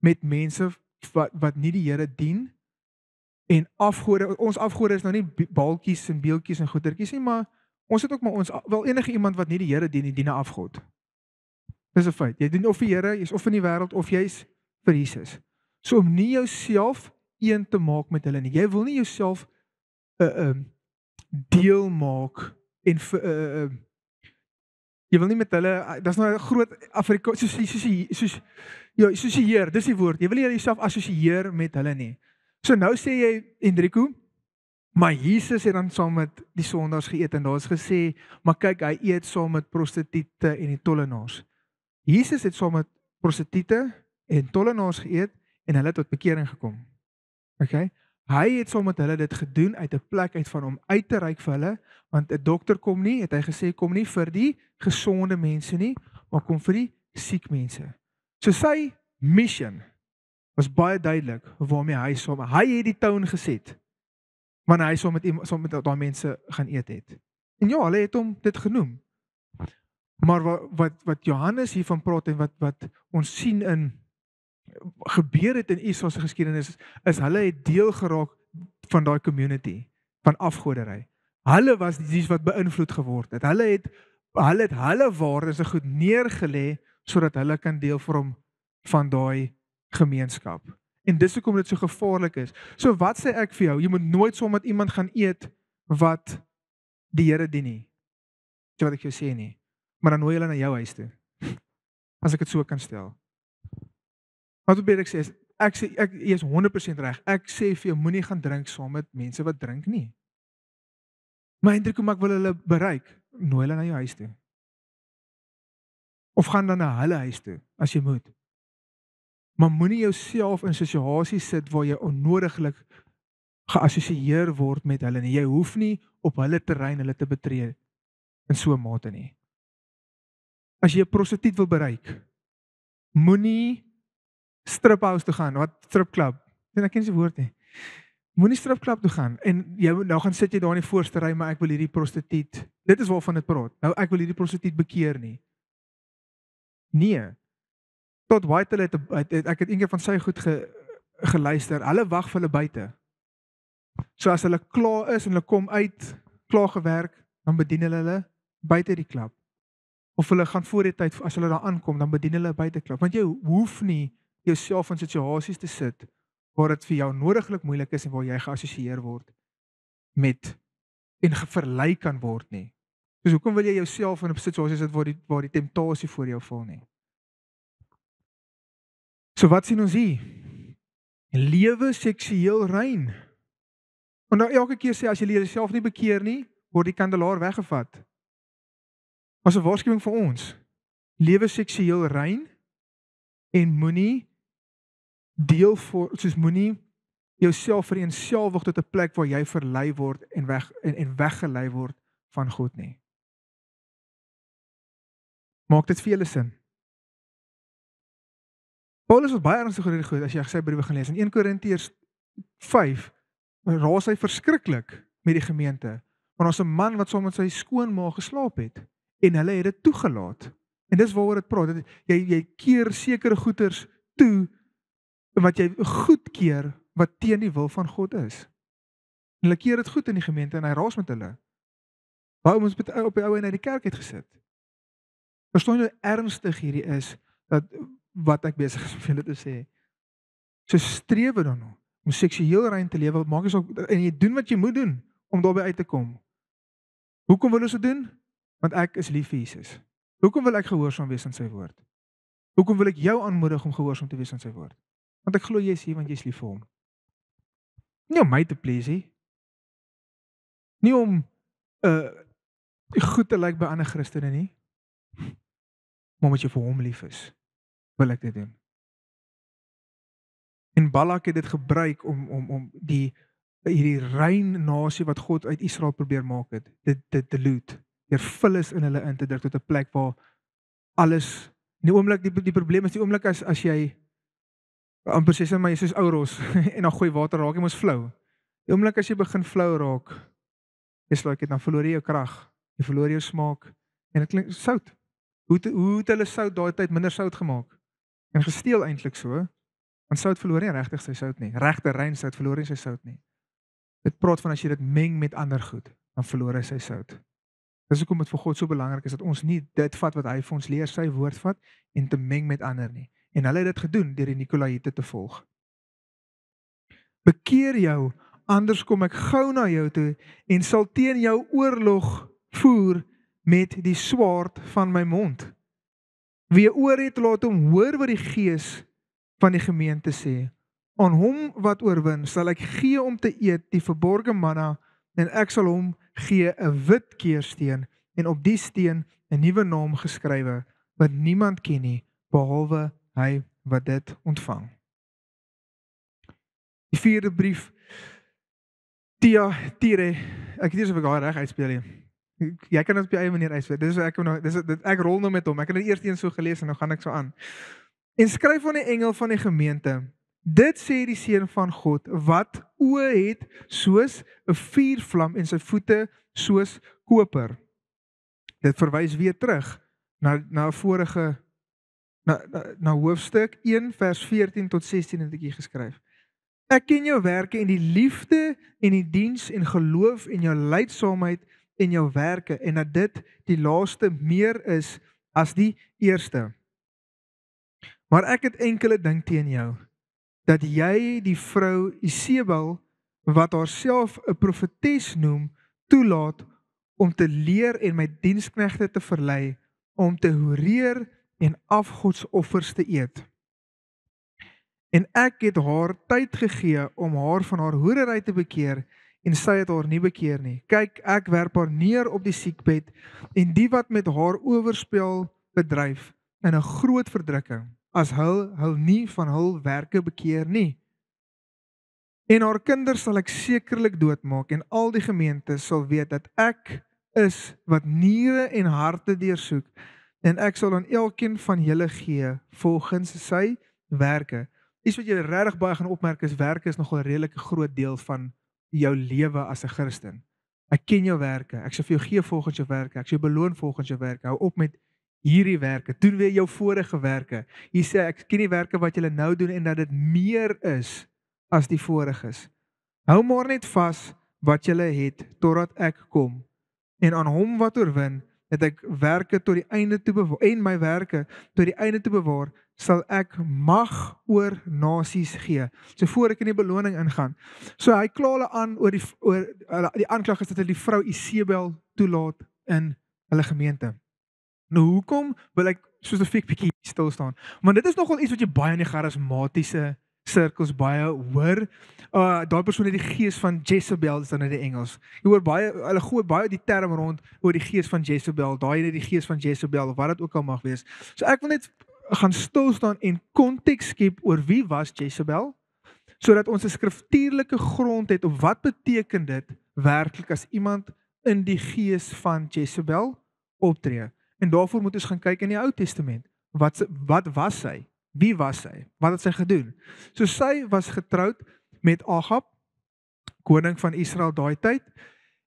met mense wat nie die Here dien en afgode. Ons afgode is nou nie balkies en beeltjies en goedertjies nie, maar ons het ook maar ons wel enige iemand wat nie die Here dien, dien 'n afgod. Dis 'n feit. Jy dien of die Here, jy's of in die wêreld of jy's vir Jesus. So om nie jouself een te maak met hulle nie. Jy wil nie jouself deel maak en Jy wil nie met hulle, dis nou 'n groot Afrikaans soos die Heer, dis die woord. Jy wil nie jouself assosieer met hulle nie. So nou sê jy, Enrico, maar Jesus het dan saam met die sondaars geëet en daar's gesê, maar kyk, hy eet saam met prostituie en die tollenaars. Jesus het saam met prostituie en tollenaars geëet en hulle het tot bekering gekom. Okay? Hy het saam met hulle dit gedoen uit 'n plek uit van hom uit te reik vir hulle, want 'n dokter kom nie, het hy gesê, kom nie vir die gesonde mense nie, maar kom vir die siek mense. So sy mission was baie duidelik waarmee hy het die toon geset wanneer hy saam met daai mense gaan eet het. En ja, hulle het hom dit genoem. Maar wat Johannes hiervan praat en wat ons sien in gebeur het in Israel se geskiedenis is hulle het deel geraak van daai community van afgoderry. Hulle was die wat beïnvloed geword het. Hulle het hulle waardes goed neergelê sodat hulle kan deel vorm van daai gemeenskap. En dis hoekom dit so gevaarlik is. So wat sê ek vir jou? Jy moet nooit saam met iemand gaan eet wat die Here dien nie. Dis wat ek jou sê nie. Maar dan nooi hulle na jou huis toe. As ek dit so kan stel. Wat probeer ek sê is ek is 100% reg. Ek sê vir jou moenie gaan drink saam met mense wat drink nie. Maar Hendrik, kom ek wil hulle bereik. Nooi hulle na jou huis toe. Of gaan dan na hulle huis toe as jy moet. Maar moenie jouself in situasies sit waar jy onnodiglik geassosieer word met hulle nie. Jy hoef nie op hulle terrein hulle te betree in so 'n mate nie. As jy 'n prostituut wil bereik, moenie striphouse toe gaan, wat stripklub. Ek ken nie die woord nie. Moenie stripklub toe gaan en nou gaan sit jy daar in die voorste ry, maar ek wil hierdie prostituut. Dit is waarvan dit praat. Nou ek wil hierdie prostituut bekeer nie. Nee. Tot White ek het eendag van sy goed geluister. Hulle wag vir hulle buite. So as hulle klaar is en hulle kom uit, klaar gewerk, dan bedien hulle buite die klub. Of hulle gaan voor die tyd, as hulle daar aankom, dan bedien hulle buite klub. Want jy hoef nie jouself in situasies te sit waar dit vir jou nodiglik moeilik is en waar jy geassosieer word met en verlei kan word nie. Dus hoekom wil jy jouself in 'n situasie sit waar die temptasie voor jou val nie? So wat sien ons hier? Lewe seksueel rein. En nou elke keer sê as jy jouself nie bekeer nie, word die kandelaar weggevat. Was 'n waarskuwing vir ons. Lewe seksueel rein en moenie moenie jouself vereenselwig tot 'n plek waar jy verlei word en weggelei word van God nie. Maak dit vir julle sin? Paulus was baie ernstig oor hierdie goed as jy sy briewe gaan lees. In 1 Korintiërs 5 raas hy verskriklik met die gemeente. Want ons 'n man wat saam met sy skoonma geslaap het en hulle het dit toegelaat. En dis waaroor dit praat. Jy keer sekere goeders toe wat jy goedkeur wat teen die wil van God is. En hulle keer dit goed in die gemeente en hy raas met hulle. Waarom ons op die ou en uit die kerk het gesit? Verstaan jy hoe ernstig hierdie is dat wat ek besig is om julle te sê. So streef dan om seksueel rein te lewe, maak jy en jy doen wat jy moet doen om daarby uit te kom. Hoekom wil ons dit doen? Want ek is lief vir Jesus. Hoekom wil ek gehoorsaam wees aan sy woord? Hoekom wil ek jou aanmoedig om gehoorsaam te wees aan sy woord? Want ek glo jy is hier want jy is lief vir hom. Nie om my te please nie. Nie om goed te lyk by ander Christene nie. Maar omdat jy vir hom lief is, wil ek dit doen. En Balak het dit gebruik om hierdie rein nasie wat God uit Israel probeer maak het, dit te loot. Deur vullis in hulle in te druk tot 'n plek waar alles in die oomblik die probleem is die oomblik as jy amper sê maar jy soos ouros en dan gooi water raak jy mos flou. Die oomblik as jy begin flou raak, is like dit dan verloor jy jou krag, jy verloor jou smaak en dit klink sout. Hoe het hulle sout daai tyd minder sout gemaak? En gesteel eintlik so, want sout verloor nie regtig sy sout nie. Regte rein sout verloor nie sy sout nie. Dit praat van as jy dit meng met ander goed, dan verloor hy sy sout. Dis hoekom dit vir God so belangrik is dat ons nie dit vat wat hy vir ons leer, sy woord vat en te meng met ander nie. En hulle het dit gedoen deur die Nikolaïte te volg. Bekeer jou, anders kom ek gou na jou toe en sal teen jou oorlog voer met die swaard van my mond. Wie oor het, laat hom hoor wat die Gees van die gemeente sê. Aan hom wat oorwin, sal ek gee om te eet die verborge manna, en ek sal hom gee 'n wit keersteen, en op die steen 'n nuwe naam geskrywe, wat niemand ken nie, behalwe hy wat dit ontvang. Die 4de brief, Thyatira, ek weet nie of ek daai reg uitspel nie. Jy kan dit op jou eie manier uitspel. Ek rol nou met hom. Ek het dit eers eens so gelees en nou gaan ek so aan. En skryf aan die engel van die gemeente: Dit sê die seun van God, wat oë het soos 'n vuurvlam en sy voete soos koper. Dit verwys weer terug na vorige na hoofstuk 1 vers 14 tot 16 het ek hier geskryf. Ek ken jou werke en die liefde en die diens en geloof en jou lydsaamheid en jou werke, en dat dit die laaste meer is as die eerste. Maar ek het enkele ding teen jou, dat jy die vrou Isebel, wat haarself 'n profetes noem, toelaat om te leer en my diensknegte te verlei, om te hoereer en afgodsoffers te eet. En ek het haar tyd gegee om haar van haar hoerery te bekeer, en sy het haar nie bekeer nie. Kyk, ek werp haar neer op die siekbed, en die wat met haar oorspel bedryf, in 'n groot verdrukking, as hul nie van hul werke bekeer nie. En haar kinders sal ek sekerlik doodmaak, en al die gemeente sal weet dat ek is wat niere en harte deursoek, en ek sal aan elkeen van julle gee volgens sy werke. Iets wat jy regtig baie gaan opmerk is, werke is nogal 'n redelike groot deel van jou lewe as 'n Christen. Ek ken jou werke, ek sal vir jou gee volgens jou werke, ek sal jou beloon volgens jou werke. Hou op met hierdie werke, doen weer jou vorige werke. Hier sê ek ken die werke wat julle nou doen en dat dit meer is as die voriges. Hou maar net vas wat julle het totdat ek kom. En aan hom wat oorwin, het ek werke tot die einde toe bewaar, en my werke tot die einde toe bewaar, sal ek mag oor nasies gee. So voor ek in die beloning ingaan. So hy kla hulle aan oor die aanklag is dat hulle die vrou Isebel toelaat in hulle gemeente. Nou hoekom wil ek spesifiek bietjie stil staan? Want dit is nogal iets wat jy baie in die charismatiese sirkels baie hoor. Daai persoon het die gees van Jezebel, is dan in die Engels. Jy hoor baie, hulle gooi baie die term rond oor die gees van Jezebel, daai het die gees van Jezebel, of wat dit ook al mag wees. So ek wil net gaan stil staan en konteks skep oor wie was Jezebel, sodat ons 'n skriftuurlike grond het op wat beteken dit werklik as iemand in die gees van Jezebel optree. En daarvoor moet ons gaan kyk in die Ou Testament. Wat was sy? Wie was sy? Wat het sy gedoen? So sy was getroud met Agab, koning van Israel daai tyd,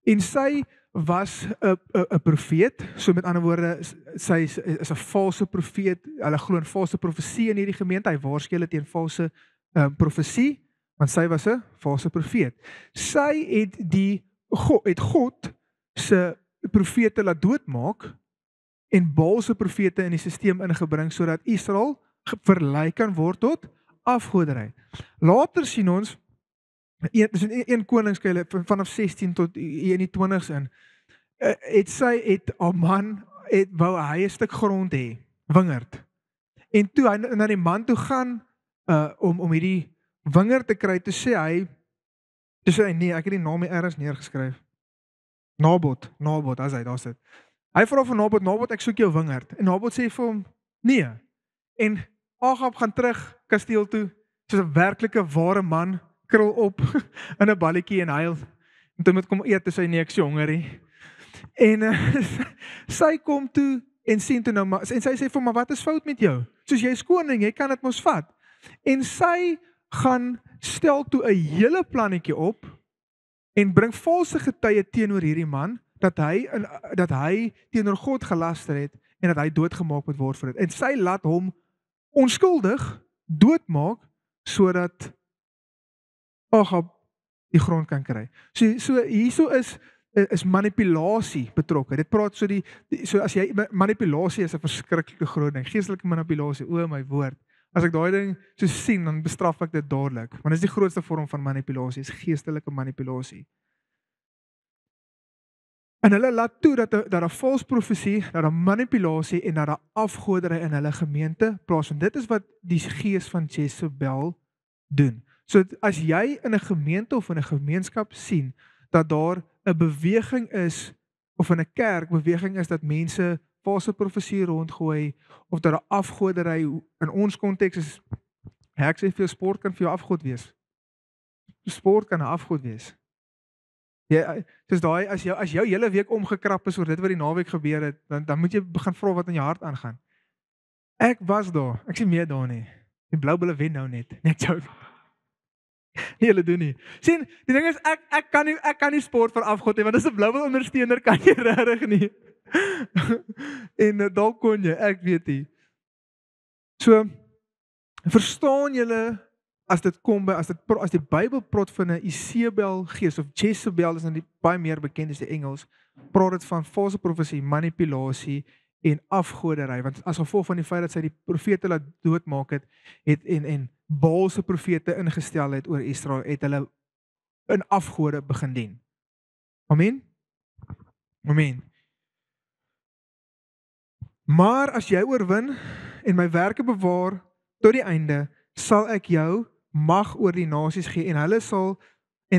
en sy was 'n profeet. So met ander woorde, sy is 'n valse profeet. Hulle glo in valse profesie in hierdie gemeente. Hy waarsku hulle teen valse profesie, want sy was 'n valse profeet. Sy het God se profete laat doodmaak en Baal se profete in die stelsel ingebring sodat Israel verlei kan word tot afgoderry. Later sien ons dis in 1 Koningskyle vanaf 16 tot in die 20s in. Het haar man wou hy 'n stuk grond hê, wingerd. En toe hy na die man toe gaan om hierdie wingerd te kry, toe sê hy nee, ek het die naam nie ergens neergeskryf. Nabot, daar's dit. Hy vra vir Nabot, ek soek jou wingerd. En Nabot sê vir hom, nee. En Agab gaan terug kasteel toe, soos 'n werklike ware man, krul op in 'n balletjie en huil. En toe moet kom eet, toe sê nee, ek is honger nie. En sy kom toe en sien toe nou, en sy sê vir hom, maar wat is fout met jou? Soos jy is koning, jy kan dit mos vat. En sy gaan stel toe 'n hele plannetjie op en bring valse getuie teenoor hierdie man, dat hy teenoor God gelaster het en dat hy doodgemaak moet word vir dit. En sy laat hom onskuldig doodmaak sodat Agab die grond kan kry. So hierso is manipulasie betrokke. Dit praat so as jy manipulasie is 'n verskriklike groot ding. Geestelike manipulasie, o my woord. As ek daai ding so sien, dan bestraf ek dit dadelik. Want dit is die grootste vorm van manipulasie, is geestelike manipulasie. En hulle laat toe dat daar vals profesie, dat daar manipulasie en dat daar afgoderry in hulle gemeente plaasvind. Dit is wat die gees van Jezebel doen. So as jy in 'n gemeente of in 'n gemeenskap sien dat daar 'n beweging is of in 'n kerk beweging is dat mense valse profesie rondgooi of dat daar afgoderry in ons konteks is, ek sê vir jou, sport kan vir jou afgod wees. Sport kan 'n afgod wees. Ja, soos daai as jou hele week omgekrap is oor dit wat die naweek gebeur het, dan moet jy begin vra wat in jou hart aangaan. Ek was daar. Ek sien meer daar nie. Die Blou Bulle wen nou net. Nee, ek joke. Nee, hulle doen nie. Sien, die ding is ek kan nie sport vir afgod hê want as 'n Blou Bulle ondersteuner kan jy regtig nie. En dalk kon jy, ek weet nie. So verstaan julle as dit kom by as die Bybel praat van 'n Isebel gees of Jezebel is nou baie meer bekend as die Engels, praat dit van valse profesie, manipulasie en afgoderry, want as gevolg van die feit dat sy die profete laat doodmaak het en Baal se profete ingestel het oor Israel, het hulle in afgode begin dien. Amen. Amen. Maar as jy oorwin en my werke bewaar tot die einde, sal ek jou mag oor die nasies gee en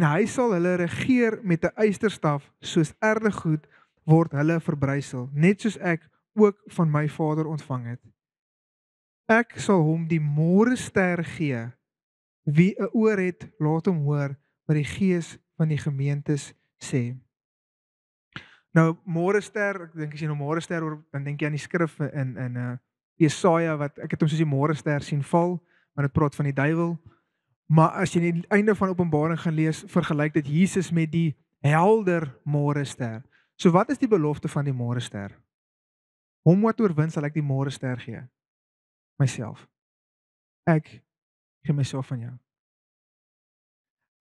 hy sal hulle regeer met 'n eysterstaf, soos erdegoed word hulle verbrysel, net soos ek ook van my Vader ontvang het. Ek sal hom die môrester gee. Wie 'n oor het, laat hom hoor wat die Gees van die gemeentes sê. Nou môrester, ek dink as jy nou môrester hoor, dan dink jy aan die skrif in Jesaja wat ek het hom soos die môrester sien val, want dit praat van die duiwel. Maar as jy die einde van Openbaring gaan lees, vergelyk dit Jesus met die helder môrester. So wat is die belofte van die môrester? Hom wat oorwin sal ek die môrester gee. Myself. Ek gee myself aan jou.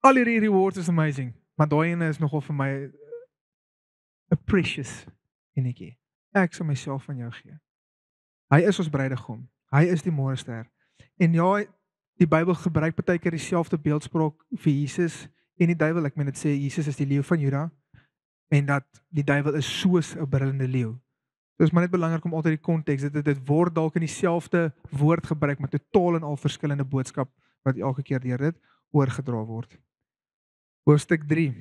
Al hierdie rewards is amazing, maar daai ene is nogal vir my 'n precious enetjie. Ek sal myself aan jou gee. Hy is ons bruidegom. Hy is die môrester. En ja, die Bybel gebruik baie keer dieselfde beeldspraak vir Jesus en die duiwel. Ek meen dit sê Jesus is die leeu van Juda en dat die duiwel is soos 'n brullende leeu. Dit is maar net belangrik om altyd die konteks, dit word dalk in dieselfde woord gebruik, maar totaal en al verskillende boodskap wat elke keer deur dit oorgedra word. Hoofstuk 3.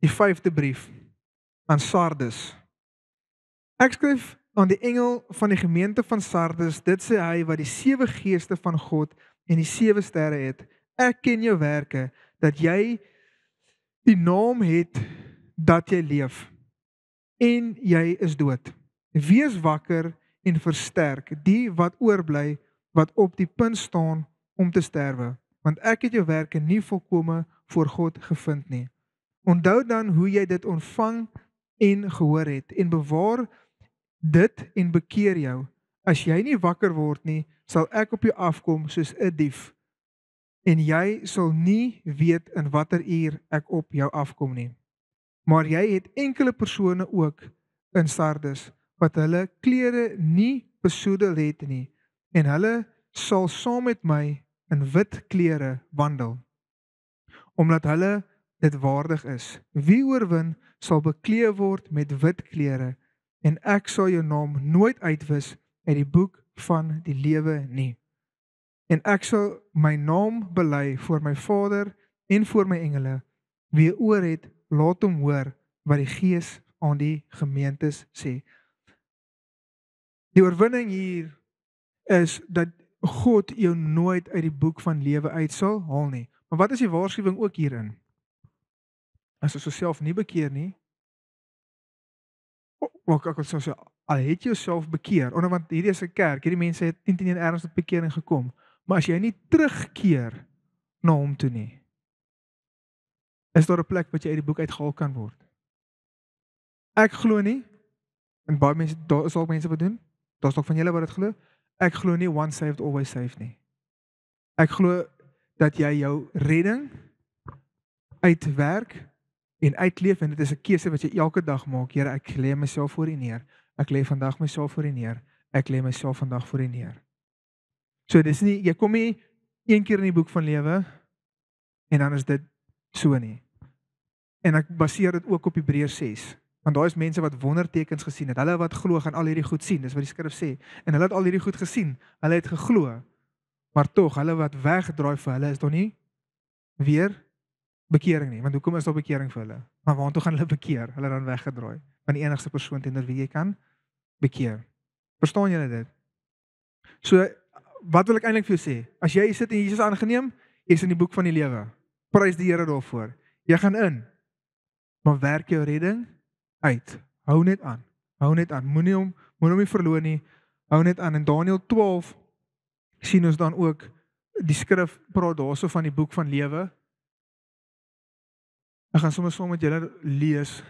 Die 5de brief aan Sardes. Ek skryf aan die engel van die gemeente van Sardes, dit sê hy wat die 7 geeste van God en die 7 sterre het. Ek ken jou werke, dat jy die naam het dat jy leef en jy is dood. Wees wakker en versterk die wat oorbly, wat op die punt staan om te sterwe, want ek het jou werke nie volkome voor God gevind nie. Onthou dan hoe jy dit ontvang en gehoor het en bewaar dit en bekeer jou. As jy nie wakker word nie, sal ek op jou afkom soos 'n dief en jy sal nie weet in watter uur ek op jou afkom nie. Maar jy het enkele persone ook in Sardes wat hulle klere nie besoedel het nie en hulle sal saam met my in wit klere wandel omdat hulle dit waardig is. Wie oorwin sal bekleed word met wit klere en ek sal jou naam nooit uitwis uit die boek van die lewe nie. En ek sal my naam bely voor my Vader en voor my engele. Wie oor het, laat hom hoor wat die Gees aan die gemeentes sê. Die oorwinning hier is dat God jou nooit uit die boek van lewe uit sal haal nie. Maar wat is die waarskuwing ook hierin? As jy jouself nie bekeer nie, ek wil sê, al het jy jouself bekeer, want hierdie is 'n kerk, hierdie mense het 10 ergens tot bekering gekom, maar as jy nie terugkeer na hom toe nie, is daar 'n plek wat jy uit die boek uitgehaal kan word. Ek glo nie, en baie mense, daar is al mense wat doen, daar's dalk van julle wat dit glo, ek glo nie once saved, always saved nie. Ek glo dat jy jou redding uitwerk en uitleef en dit is 'n keuse wat jy elke dag maak. Here, ek lê myself voor U neer. Ek lê vandag myself voor U neer. Ek lê myself vandag voor U neer. So dis nie, jy kom nie een keer in die boek van lewe en dan is dit so nie. En ek baseer dit ook op Hebreërs 6. Want daar is mense wat wondertekens gesien het. Hulle wat glo gaan al hierdie goed sien. Dis wat die skrif sê. En hulle het al hierdie goed gesien. Hulle het geglo. Maar tog, hulle wat wegdraai vir hulle is daar nie weer bekering nie. Want hoekom is daar bekering vir hulle? Maar waartoe gaan hulle bekeer? Hulle dan weggedraai. Van die enigste persoon teenoor wie jy kan bekeer. Verstaan julle dit? So, wat wil ek eintlik vir jou sê? As jy sit en Jesus aangeneem, jy is in die boek van die lewe. Prys die Here daarvoor. Jy gaan in. Maar werk jou redding uit. Hou net aan. Hou net aan. Moenie hom nie verloor nie. Hou net aan. In Daniël 12 sien ons dan ook die skrif praat daarso van die boek van lewe. Ek gaan sommer saam met julle lees.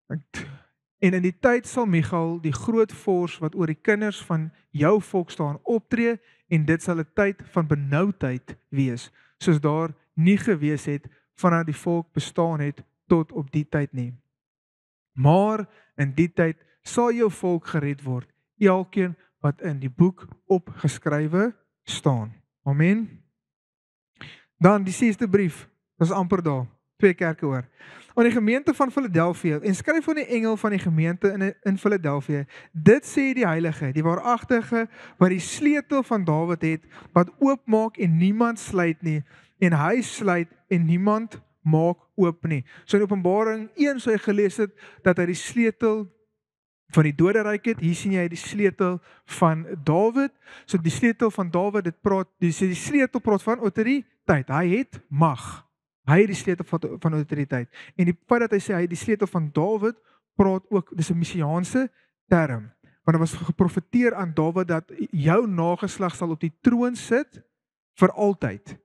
En in die tyd sal Michael, die groot vors wat oor die kinders van jou volk staan, optree en dit sal 'n tyd van benoudheid wees, soos daar nie gewees het vanaf die volk bestaan het tot op die tyd nie. Maar in die tyd sal jou volk gered word, elkeen wat in die boek opgeskrywe staan. Amen. Dan die 6de brief, dis amper daar, 2 kerke oor. Aan die gemeente van Philadelphia, en skryf aan die engel van die gemeente in Philadelphia, dit sê die heilige, die waaragtige, wat die sleutel van Dawid het, wat oopmaak en niemand sluit nie, en hy sluit en niemand maak oop nie. So in Openbaring 1 sou jy gelees het, dat hy die sleutel van die doderyk het. Hier sien jy die sleutel van Dawid. So die sleutel van Dawid, die sleutel praat van autoriteit. Hy het mag. Hy het die sleutel van autoriteit. En die feit dat hy sê hy het die sleutel van Dawid, praat ook, dis 'n messiaanse term. Want daar was geprofeteer aan Dawid dat jou nageslag sal op die troon sit vir altyd.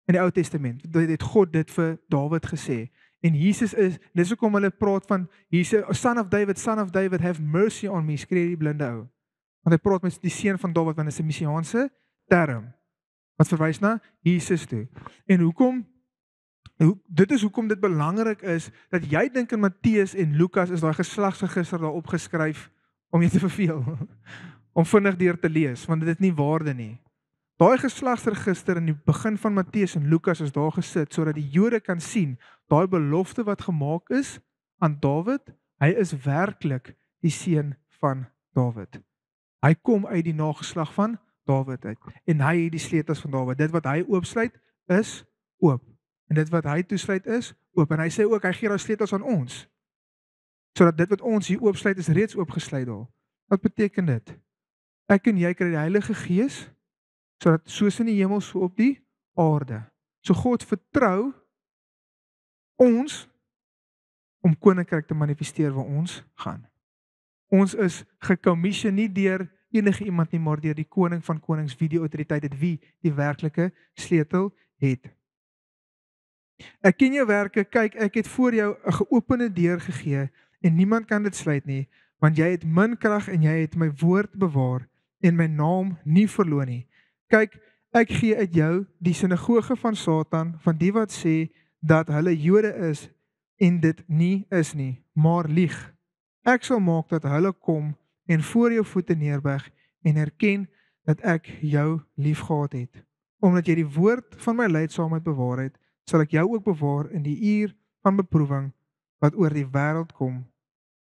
In die Ou Testament het God dit vir Dawid gesê. En Jesus dis hoekom hulle praat van Jesus, son of David, have mercy on me, skree die blinde ou. Want hy praat met die seun van Dawid, want dit is 'n messiaanse term wat verwys na Jesus toe. En dit is hoekom dit belangrik is dat jy dink in Matteus en Lukas is daai geslagsregister daar opgeskryf om jy te verveel, om vinnig deur te lees, want dit het nie waarde nie. Daai geslagsregister in die begin van Matteus en Lukas is daar gesit sodat die Jode kan sien daai belofte wat gemaak is aan Dawid, hy is werklik die seun van Dawid. Hy kom uit die nageslag van Dawid uit en hy het die sleutels van Dawid. Dit wat hy oopsluit is oop. En dit wat hy toesluit is oop. En hy sê ook, hy gee daai sleutels aan ons. Sodat dit wat ons hier oopsluit is reeds oopgesluit daar. Wat beteken dit? Ek en jy kry die Heilige Gees, sodat soos in die hemel, so op die aarde. So God vertrou ons om koninkryk te manifesteer waar ons gaan. Ons is gecommission nie deur enige iemand nie, maar deur die koning van konings, wie die autoriteit het, wie die werklike sleutel het. Ek ken jou werke, kyk, ek het voor jou 'n geopende deur gegee en niemand kan dit sluit nie, want jy het min krag en jy het my woord bewaar en my naam nie verloon nie. Kyk, ek gee uit jou die sinagoge van Satan, van die wat sê dat hulle Jode is en dit nie is nie, maar lieg. Ek sal maak dat hulle kom en voor jou voete neerbuig en erken dat ek jou liefgehad het. Omdat jy die woord van my lydsaamheid bewaar het, sal ek jou ook bewaar in die uur van beproewing wat oor die wêreld kom,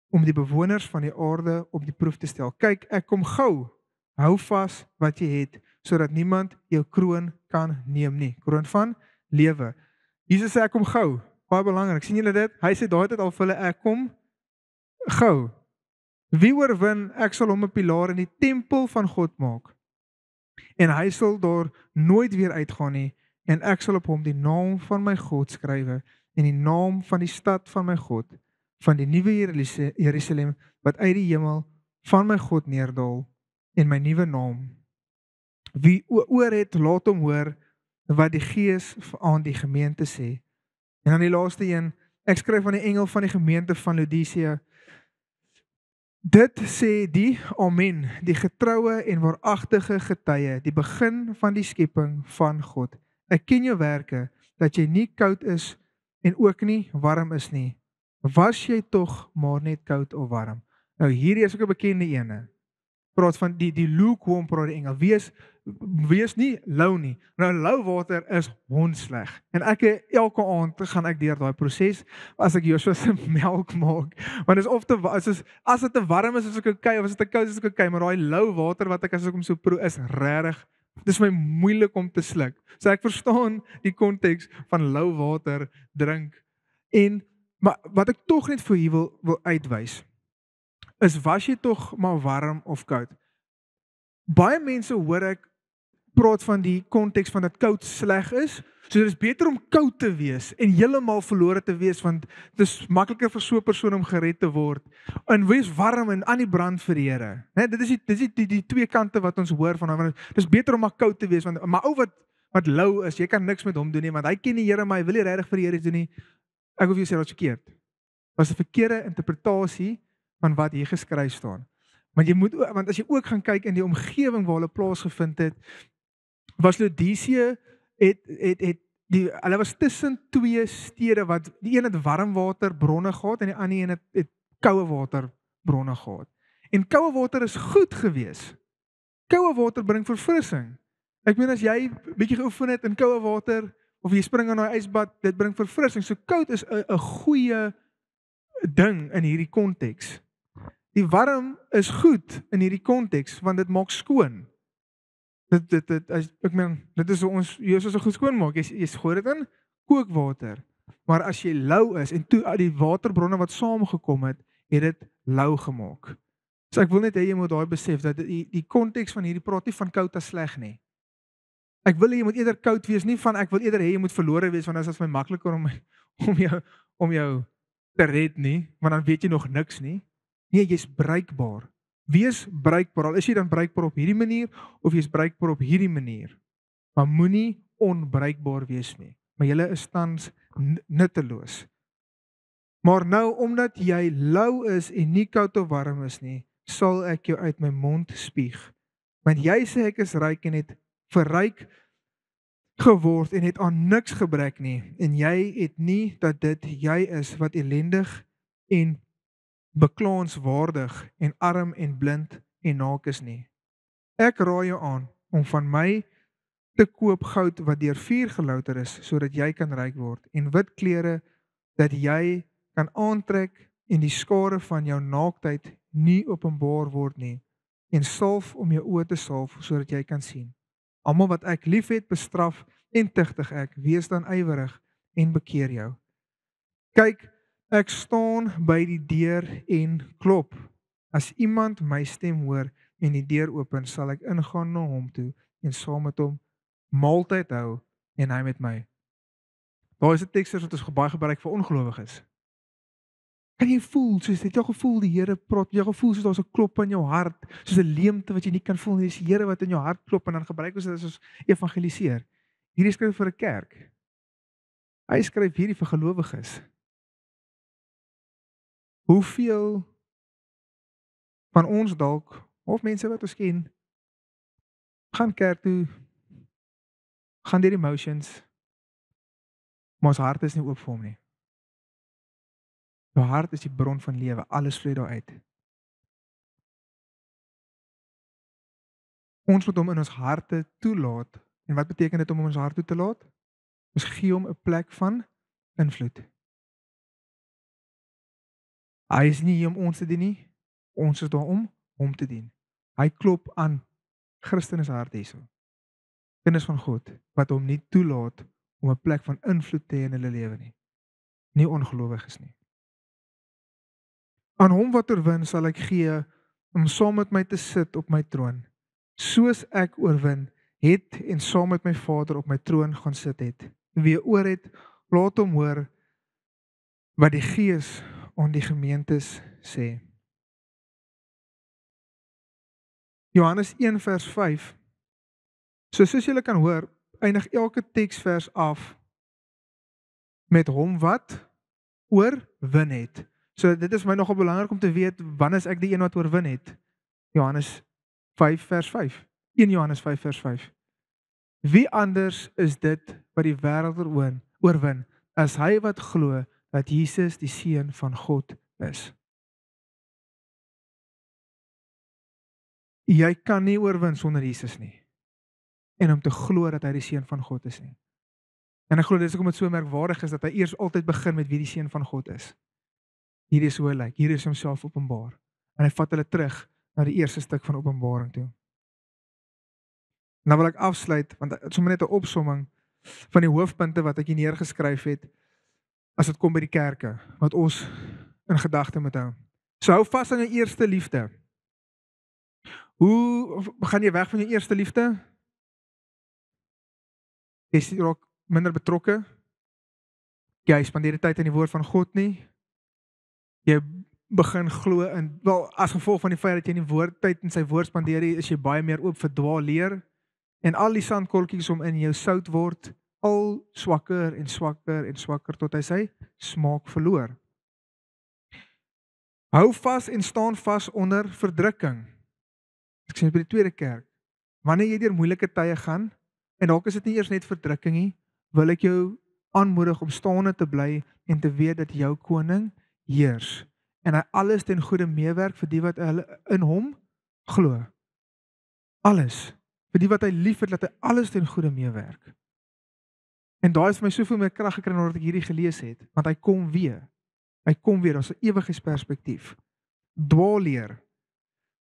om die bewoners van die aarde op die proef te stel. Kyk, ek kom gou, hou vas wat jy het, sodat niemand jou kroon kan neem nie. Kroon van lewe. Jesus sê ek kom gou, baie belangrik, sien julle dit? Hy sê daai het al vir hulle, ek kom gou. Wie oorwin, ek sal hom 'n pilaar in die tempel van God maak. En hy sal daar nooit weer uitgaan nie, en ek sal op hom die naam van my God skrywe, en die naam van die stad van my God, van die nuwe Jerusalem, wat uit die hemel van my God neerdal, en my nuwe naam. Wie oor het, laat hom hoor, wat die Gees aan die gemeente sê. En dan die laaste een, ek skryf aan die engel van die gemeente van Laodicea. Dit sê die Amen, die getroue en waaragtige getuie, die begin van die skepping van God. Ek ken jou werke, dat jy nie koud is en ook nie warm is nie. Was jy tog maar net koud of warm? Nou hierdie is ook 'n bekende ene. Praat van die lukewarm, praat die engel. wees nie lou nie. Nou lou water is hondsleg. En elke aand gaan ek deur daai proses as ek Joshua se melk maak. Want is of te as dit te warm is ek okay of as dit te koud is ek okay, maar daai lou water wat ek as ek hom so proe is regtig dis my moeilik om te sluk. So ek verstaan die konteks van lou water drink maar wat ek tog net vir u wil uitwys is was jy tog maar warm of koud. Baie mense hoor ek praat van die konteks van dat koud sleg is. So dit is beter om koud te wees en heeltemal verlore te wees want dit is makliker vir so 'n persoon om gered te word. En wees warm en aan die brand vir die Here. Né, dit is die twee kante wat ons hoor van. Dis beter om maar koud te wees want maar ou wat lou is, jy kan niks met hom doen nie want hy ken die Here maar hy wil nie regtig vir die Here doen nie. Ek wil vir jou sê dit's verkeerd. Was 'n verkeerde interpretasie van wat hier geskryf staan. Want as jy ook gaan kyk in die omgewing waar hulle plaasgevind het, was Laodicea hulle was tussen twee stede wat die een het warm water bronne gehad en die ander een het koue water bronne gehad. En koue water is goed gewees. Koue water bring verfrissing. Ek meen as jy bietjie geoefen het in koue water of jy spring in daai ysbad, dit bring verfrissing. So koud is 'n goeie ding in hierdie konteks. Die warm is goed in hierdie konteks want dit maak skoon. Dit is hoe ons Jesus so goed skoon maak. Jy gooi dit in kookwater. Maar as jy lou is en toe die waterbronne wat saamgekom het dit lou gemaak. So ek wil net hê jy moet daai besef dat die konteks van hierdie praat nie van koud as sleg nie. Ek wil hê jy moet eerder koud wees, nie van ek wil eerder hê jy moet verlore wees want dit is vir my makliker om jou te red nie, want dan weet jy nog niks nie. Nee, jy's bruikbaar. Wees bruikbaar. Al is jy dan bruikbaar op hierdie manier of jy's bruikbaar op hierdie manier. Maar moenie onbruikbaar wees nie. Maar jy is tans nutteloos. Maar nou omdat jy lou is en nie koud of warm is nie, sal ek jou uit my mond spieg. Want jy sê ek is ryk en het verryk geword en het aan niks gebrek nie en jy het nie dat dit jy is wat ellendig en beklaanswaardig en arm en blind en naak is nie. Ek raai jou aan om van my te koop goud wat deur vuur gelouter is sodat jy kan ryk word en wit klere dat jy kan aantrek en die skare van jou naaktheid nie openbaar word nie en salf om jou oë te salf sodat jy kan sien. Almal wat ek liefhet bestraf en tugtig ek, wees dan ywerig en bekeer jou. Kyk, ek staan by die deur en klop. As iemand my stem hoor en die deur open, sal ek ingaan na hom toe en saam met hom maaltyd hou en hy met my. Daar is 'n teks wat ons baie gebruik vir ongelowiges. Kan jy voel, soos het jy gevoel die Here praat, jy gevoel soos daar's 'n klop in jou hart, soos 'n leemte wat jy nie kan voel nie, dis die Here wat in jou hart klop en dan gebruik ons dit as ons evangeliseer. Hierdie skryf vir 'n kerk. Hy skryf hierdie vir gelowiges. Hoeveel van ons dalk of mense wat ons ken gaan kerk toe, gaan deur die emotions, maar ons hart is nie oop vir hom nie. Jou hart is die bron van lewe, alles vloei daar uit. Ons moet hom in ons harte toelaat. En wat beteken dit om hom in ons hart toe te laat? Ons gee hom 'n plek van invloed. Hy is nie hier om ons te dien nie. Ons is daar om hom te dien. Hy klop aan Christene se hart hierso. Kinders van God wat hom nie toelaat om 'n plek van invloed te hê in hulle lewe nie. Nie ongelowiges nie. Aan hom wat oorwin sal ek gee om saam met my te sit op my troon, soos ek oorwin het en saam met my Vader op my troon gaan sit het. Wie oor het, laat hom hoor wat die Gees aan die gemeentes sê. Johannes 1 vers 5. Soos julle kan hoor, eindig elke teksvers af met hom wat oorwin het. So dit is my nogal belangrik om te weet wanneer is ek die een wat oorwin het. Johannes 5 vers 5. 1 Johannes 5 vers 5. Wie anders is dit wat die wêreld oorwin as hy wat glo dat Jesus die seun van God is? Jy kan nie oorwin sonder Jesus nie. en om te glo dat hy die seun van God is nie. En ek glo dit is hoekom dit so merkwaardig is dat hy eers altyd begin met wie die seun van God is. Hier is hoe hy lyk, hier is homself openbaar. En hy vat hulle terug na die eerste stuk van Openbaring toe. Nou wil ek afsluit want sommer net 'n opsomming van die hoofpunte wat ek hier neergeskryf het as dit kom by die kerke wat ons in gedagte moet hou. So hou vas aan jou eerste liefde. Hoe gaan jy weg van jou eerste liefde? Jy raak minder betrokke. Jy spandeer die tyd in die woord van God nie. Jy begin glo in wel as gevolg van die feit dat jy in die woord tyd in sy woord spandeer, is jy baie meer oop vir dwaaleer en al die sandkorreltjies om in jou sout word al swakker en swakker en swakker tot hy sy smaak verloor. Hou vas en staan vas onder verdrukking. Ek sien by die tweede kerk. Wanneer jy deur moeilike tye gaan en dalk is dit nie eers net verdrukking nie, wil ek jou aanmoedig om staande te bly en te weet dat jou koning heers en hy alles ten goeie meewerk vir die wat hulle in hom glo. Alles. Vir die wat hy liefhet, dat hy alles ten goeie meewerk. En daai het vir my soveel meer krag gekry nadat ek hierdie gelees het, want hy kom weer. Hy kom weer, daar's 'n ewigheidsperspektief. Dwaaleer.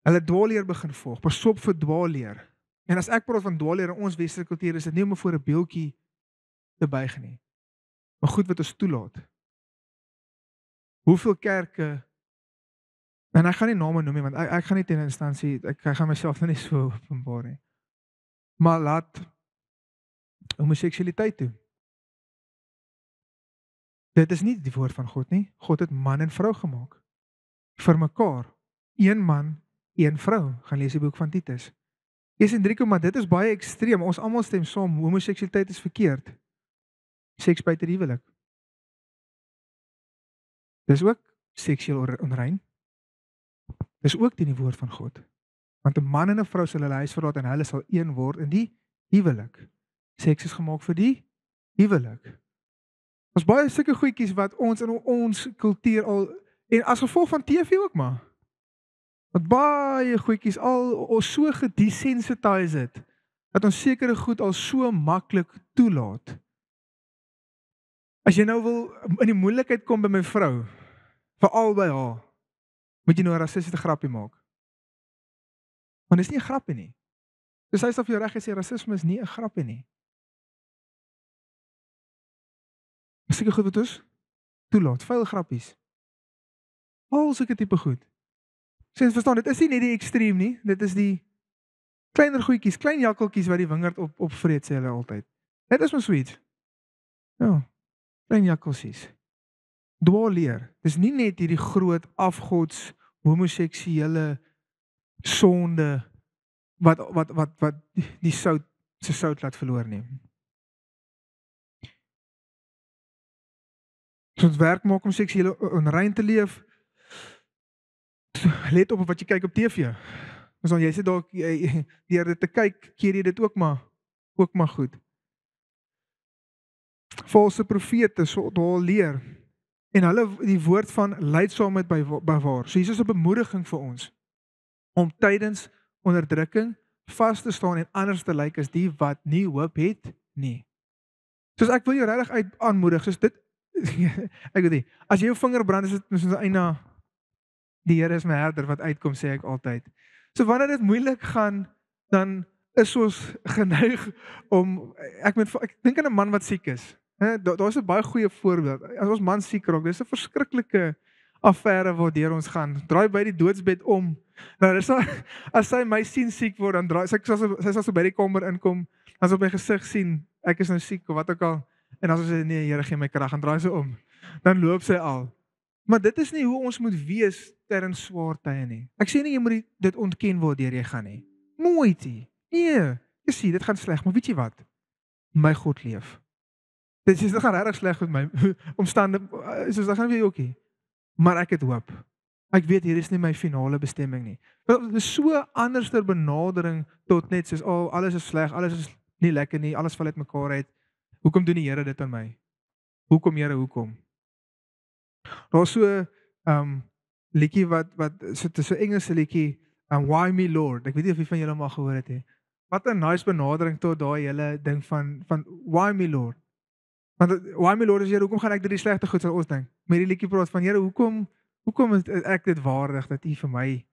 Hulle dwaaleer begin volg. Pas op vir dwaaleer. En as ek praat van dwaaleer in ons westerse kultuur, is dit nie om voor 'n beeldjie te buig nie. Maar goed wat ons toelaat. Hoeveel kerke en ek gaan nie name noem nie want ek gaan nie teen instansie ek gaan myself nou nie so openbaar nie. Maar laat homoseksualiteit toe. Dit is nie die woord van God nie. God het man en vrou gemaak vir mekaar. Een man, een vrou. Gaan lees die boek van Titus. En 3, maar dit is baie ekstreem. Ons almal stem saam, homoseksualiteit is verkeerd. Seks buite die huwelik. Dis ook seksueel onrein. Dis ook teen die woord van God. Want 'n man en 'n vrou sal hulle huis verlaat en hulle sal een word in die huwelik. Seks is gemaak vir die huwelik. Ons baie sulke goedjies wat ons in ons kultuur al en as gevolg van TV ook maar. Wat baie goedjies al ons so gedesensitise het dat ons sekere goed al so maklik toelaat. As jy nou wil in die moeilikheid kom by my vrou, veral by haar, moet jy nou 'n rassistiese grappie maak. Want dis nie 'n grappie nie. Dis hy sê vir jou reg gesê rasisme is nie 'n grappie nie. Seker goed wat ons toelaat, vuil grappies. Al sulke tipe goed. Sien, verstaan, dit is nie net die ekstreem nie, dit is die kleiner goedjies, klein jakkeltjies wat die wingerd opvreet sê hulle altyd. Dit is maar sweet. Ja, klein jakkelsies. Dwaaleer. Dis nie net hierdie groot afgods homoseksuele sonde wat die sout laat verloor nie. So ons werk maak om seksueel onrein te leef. Let op wat jy kyk op TV. Dus dan jy sê dalk deur dit te kyk, keer jy dit ook maar goed. Valse profete so daar leer en hulle die woord van lydsaamheid bewaar. So hier is 'n bemoediging vir ons om tydens onderdrukking vas te staan en anders te lyk as die wat nie hoop het nie. Soos ek wil jou regtig aanmoedig, soos dit ek weet nie, as jy jou vinger brand is dit soos 'n eina die Here is my herder wat uitkom sê ek altyd. So wanneer dit moeilik gaan, dan is ons geneig om ek dink aan 'n man wat siek is. Daar's 'n baie goeie voorbeeld. As ons man siek raak, dis 'n verskriklike affære waardeur ons gaan. Draai by die doodsbed om. Nou dis as sy my sien siek word, dan draai sy sal so by die kamer inkom, dan op my gesig sien ek is nou siek of wat ook al. En as sy sê nee, Here gee my krag, dan draai sy om. Dan loop sy al. Maar dit is nie hoe ons moet wees terwyl swaar tye nie. Ek sê nie jy moet dit ontken waardeur jy gaan nie. Nooit nie. Nee, jy sien dit gaan sleg, maar weet jy wat? My God leef. Dit gaan regtig sleg met my omstandighede. Soos dan gaan weer ookie. Maar ek het hoop. Ek weet hier is nie my finale bestemming nie. Dit is so 'n anderster benadering tot net soos alles is sleg, alles is nie lekker nie, alles val uitmekaar uit. Hoekom doen die Here dit aan my? Hoekom Here, hoekom? Daar's so liedjie wat so 'n Engelse liedjie, Why Me Lord. Ek weet nie of jy van julle maar gehoor het nie. Wat 'n nice benadering tot daai hele ding van why me Lord? Want why me Lord is Here, hoekom gaan ek deur die slegte goed sal ons dink? Met die liedjie praat van Here, hoekom is ek dit waardig dat U vir my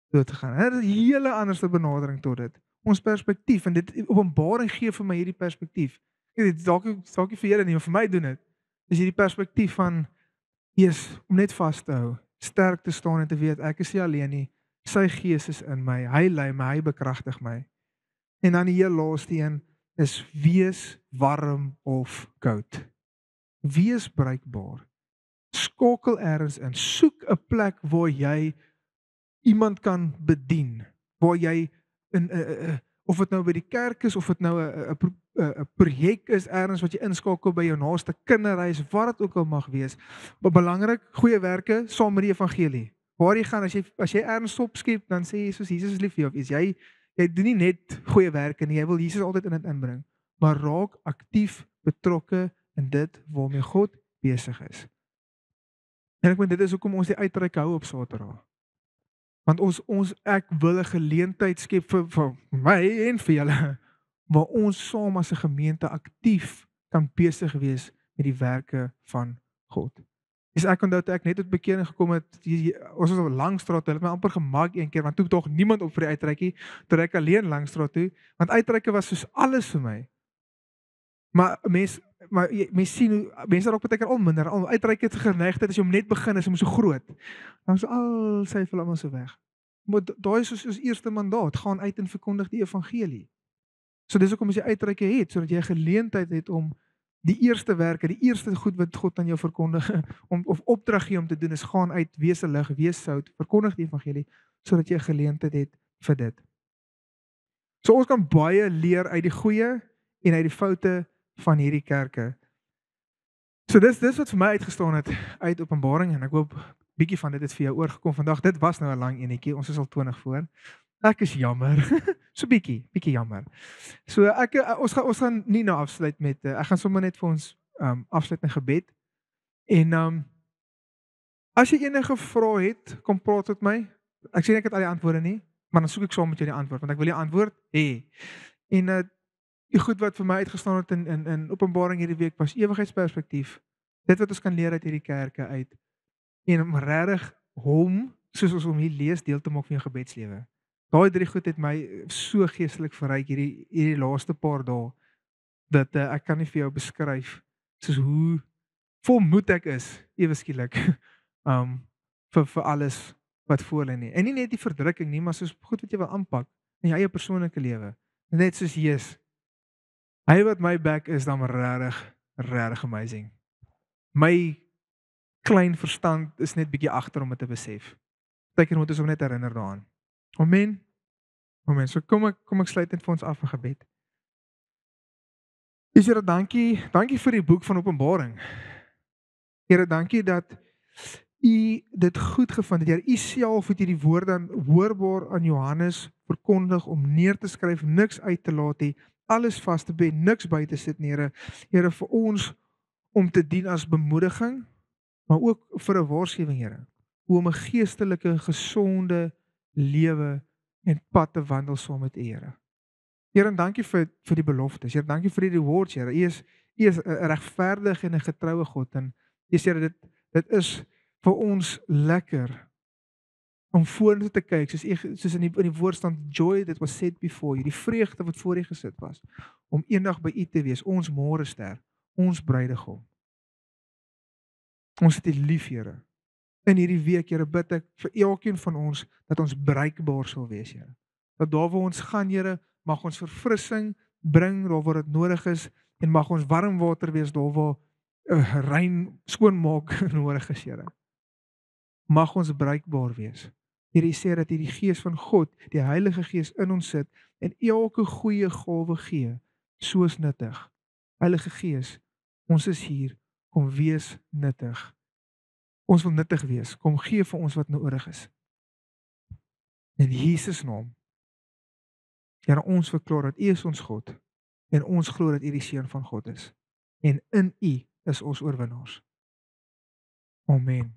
dood gegaan het? Dit is 'n hele anderste benadering tot dit. Ons perspektief en dit Openbaring gee vir my hierdie perspektief. Ek weet dalk nie vir julle nie, maar vir my doen dit. Dis hierdie perspektief van Jesus om net vas te hou, sterk te staan en te weet ek is nie alleen nie. Sy Gees is in my. Hy lei my, hy bekragtig my. En dan die heel laaste een is wees warm of koud. Wees bruikbaar. Skakel ergens in. Soek 'n plek waar jy iemand kan bedien, waar jy in of dit nou by die kerk is of dit nou 'n projek is ergens wat jy inskakel by jou naaste kinderhuis, wat dit ook al mag wees. Maar belangrik, goeie werke saam met die evangelie. Waar jy gaan as jy ergens opskep, dan sê jy soos Jesus is lief vir jou of iets. Jy doen nie net goeie werke nie, jy wil Jesus altyd in dit inbring, maar raak aktief betrokke in dit waarmee God besig is. En ek meen dit is hoekom ons die uitreik hou op Saterdag. Want ek wil 'n geleentheid skep vir my en vir julle waar ons saam as 'n gemeente aktief kan besig wees met die werke van God. Dis ek onthou toe ek net tot bekering gekom het, ons was op Langstraat, hulle het my amper gemaak een keer want toe tog niemand op vir die uitreikie, toe ek alleen Langstraat toe, want uitreike was soos alles vir my. Maar mense sien hoe mense raak baie keer al minder, al uitreik het geneigtheid as jy hom net begin is hom so groot. Dan so al sy vir almal so weg. Maar daai is ons eerste mandaat, gaan uit en verkondig die evangelie. So dis hoekom jy uitreike het, sodat jy 'n geleentheid het om die eerste werke, die eerste goed wat God aan jou verkondig of opdrag gee om te doen is gaan uit, wees 'n lig, wees sout, verkondig die evangelie sodat jy 'n geleentheid het vir dit. So ons kan baie leer uit die goeie en uit die foute van hierdie kerke. So dis wat vir my uitgestaan het uit Openbaring en ek hoop bietjie van dit het vir jou oorgekom vandag. Dit was nou 'n lang enetjie. Ons is al 20 voor. Ek is jammer. So bietjie jammer. So ons gaan nie nou afsluit met ek gaan sommer net vir ons afsluit met gebed. En as jy enige vrae het, kom praat met my. Ek sê ek het al die antwoorde nie, maar dan soek ek saam met jou die antwoord want ek wil die antwoord hê. En die goed wat vir my uitgestaan het in Openbaring hierdie week was ewigheidsperspektief. Dit wat ons kan leer uit hierdie kerke uit. En om regtig hom, soos ons hom hier lees, deel te maak van jou gebedslewe. Daai 3 goed het my so geestelik verryk hierdie laaste paar dae dat ek kan nie vir jou beskryf soos hoe volmoed ek is ewe skielik vir alles wat voor lê nie. En nie net die verdrukking nie, maar soos goed wat jy wil aanpak in jou eie persoonlike lewe. Net soos Jesus. Hy wat my back is dan regtig amazing. My klein verstand is net bietjie agter om dit te besef. Partykeer moet ons hom net herinner daaraan. Amen. Amen. So kom ek sluit net vir ons af 'n gebed. Here, dankie vir die boek van Openbaring. Here, dankie dat U dit goed gevind het. Here, U self het hierdie woord dan hoorbaar aan Johannes verkondig om neer te skryf, niks uit te laat nie, alles vas te bê, niks by te sit nie, Here, vir ons om te dien as bemoediging, maar ook vir 'n waarskuwing, Here, hoe om 'n geestelike, gesonde lewe en pad te wandel saam met U, Here. Here, en dankie vir die beloftes. Here, dankie vir die rewards, Here. U is 'n regverdige en 'n getroue God en Here, dit is vir ons lekker om vorentoe te kyk, soos in die woord staan, joy that was set before you, die vreugde wat voor U gesit was, om eendag by U te wees, ons môrester, ons bruidegom. Ons het U lief, Here. In hierdie week, Here, bid ek vir elkeen van ons dat ons bruikbaar sal wees, Here. Dat daar waar ons gaan, Here, mag ons verfrissing bring daar waar dit nodig is en mag ons warm water wees daar waar rein skoonmaak nodig is, Here. Mag ons bruikbaar wees. Here, U sê dat U die Gees van God, die Heilige Gees in ons sit en elke goeie gawe gee, soos nuttig. Heilige Gees, ons is hier, kom wees nuttig. Ons wil nuttig wees, kom gee vir ons wat nodig is. In Jesus naam. Here, ons verklaar dat U is ons God en ons glo dat U die Seun van God is. En in U is ons oorwinnaars. Amen.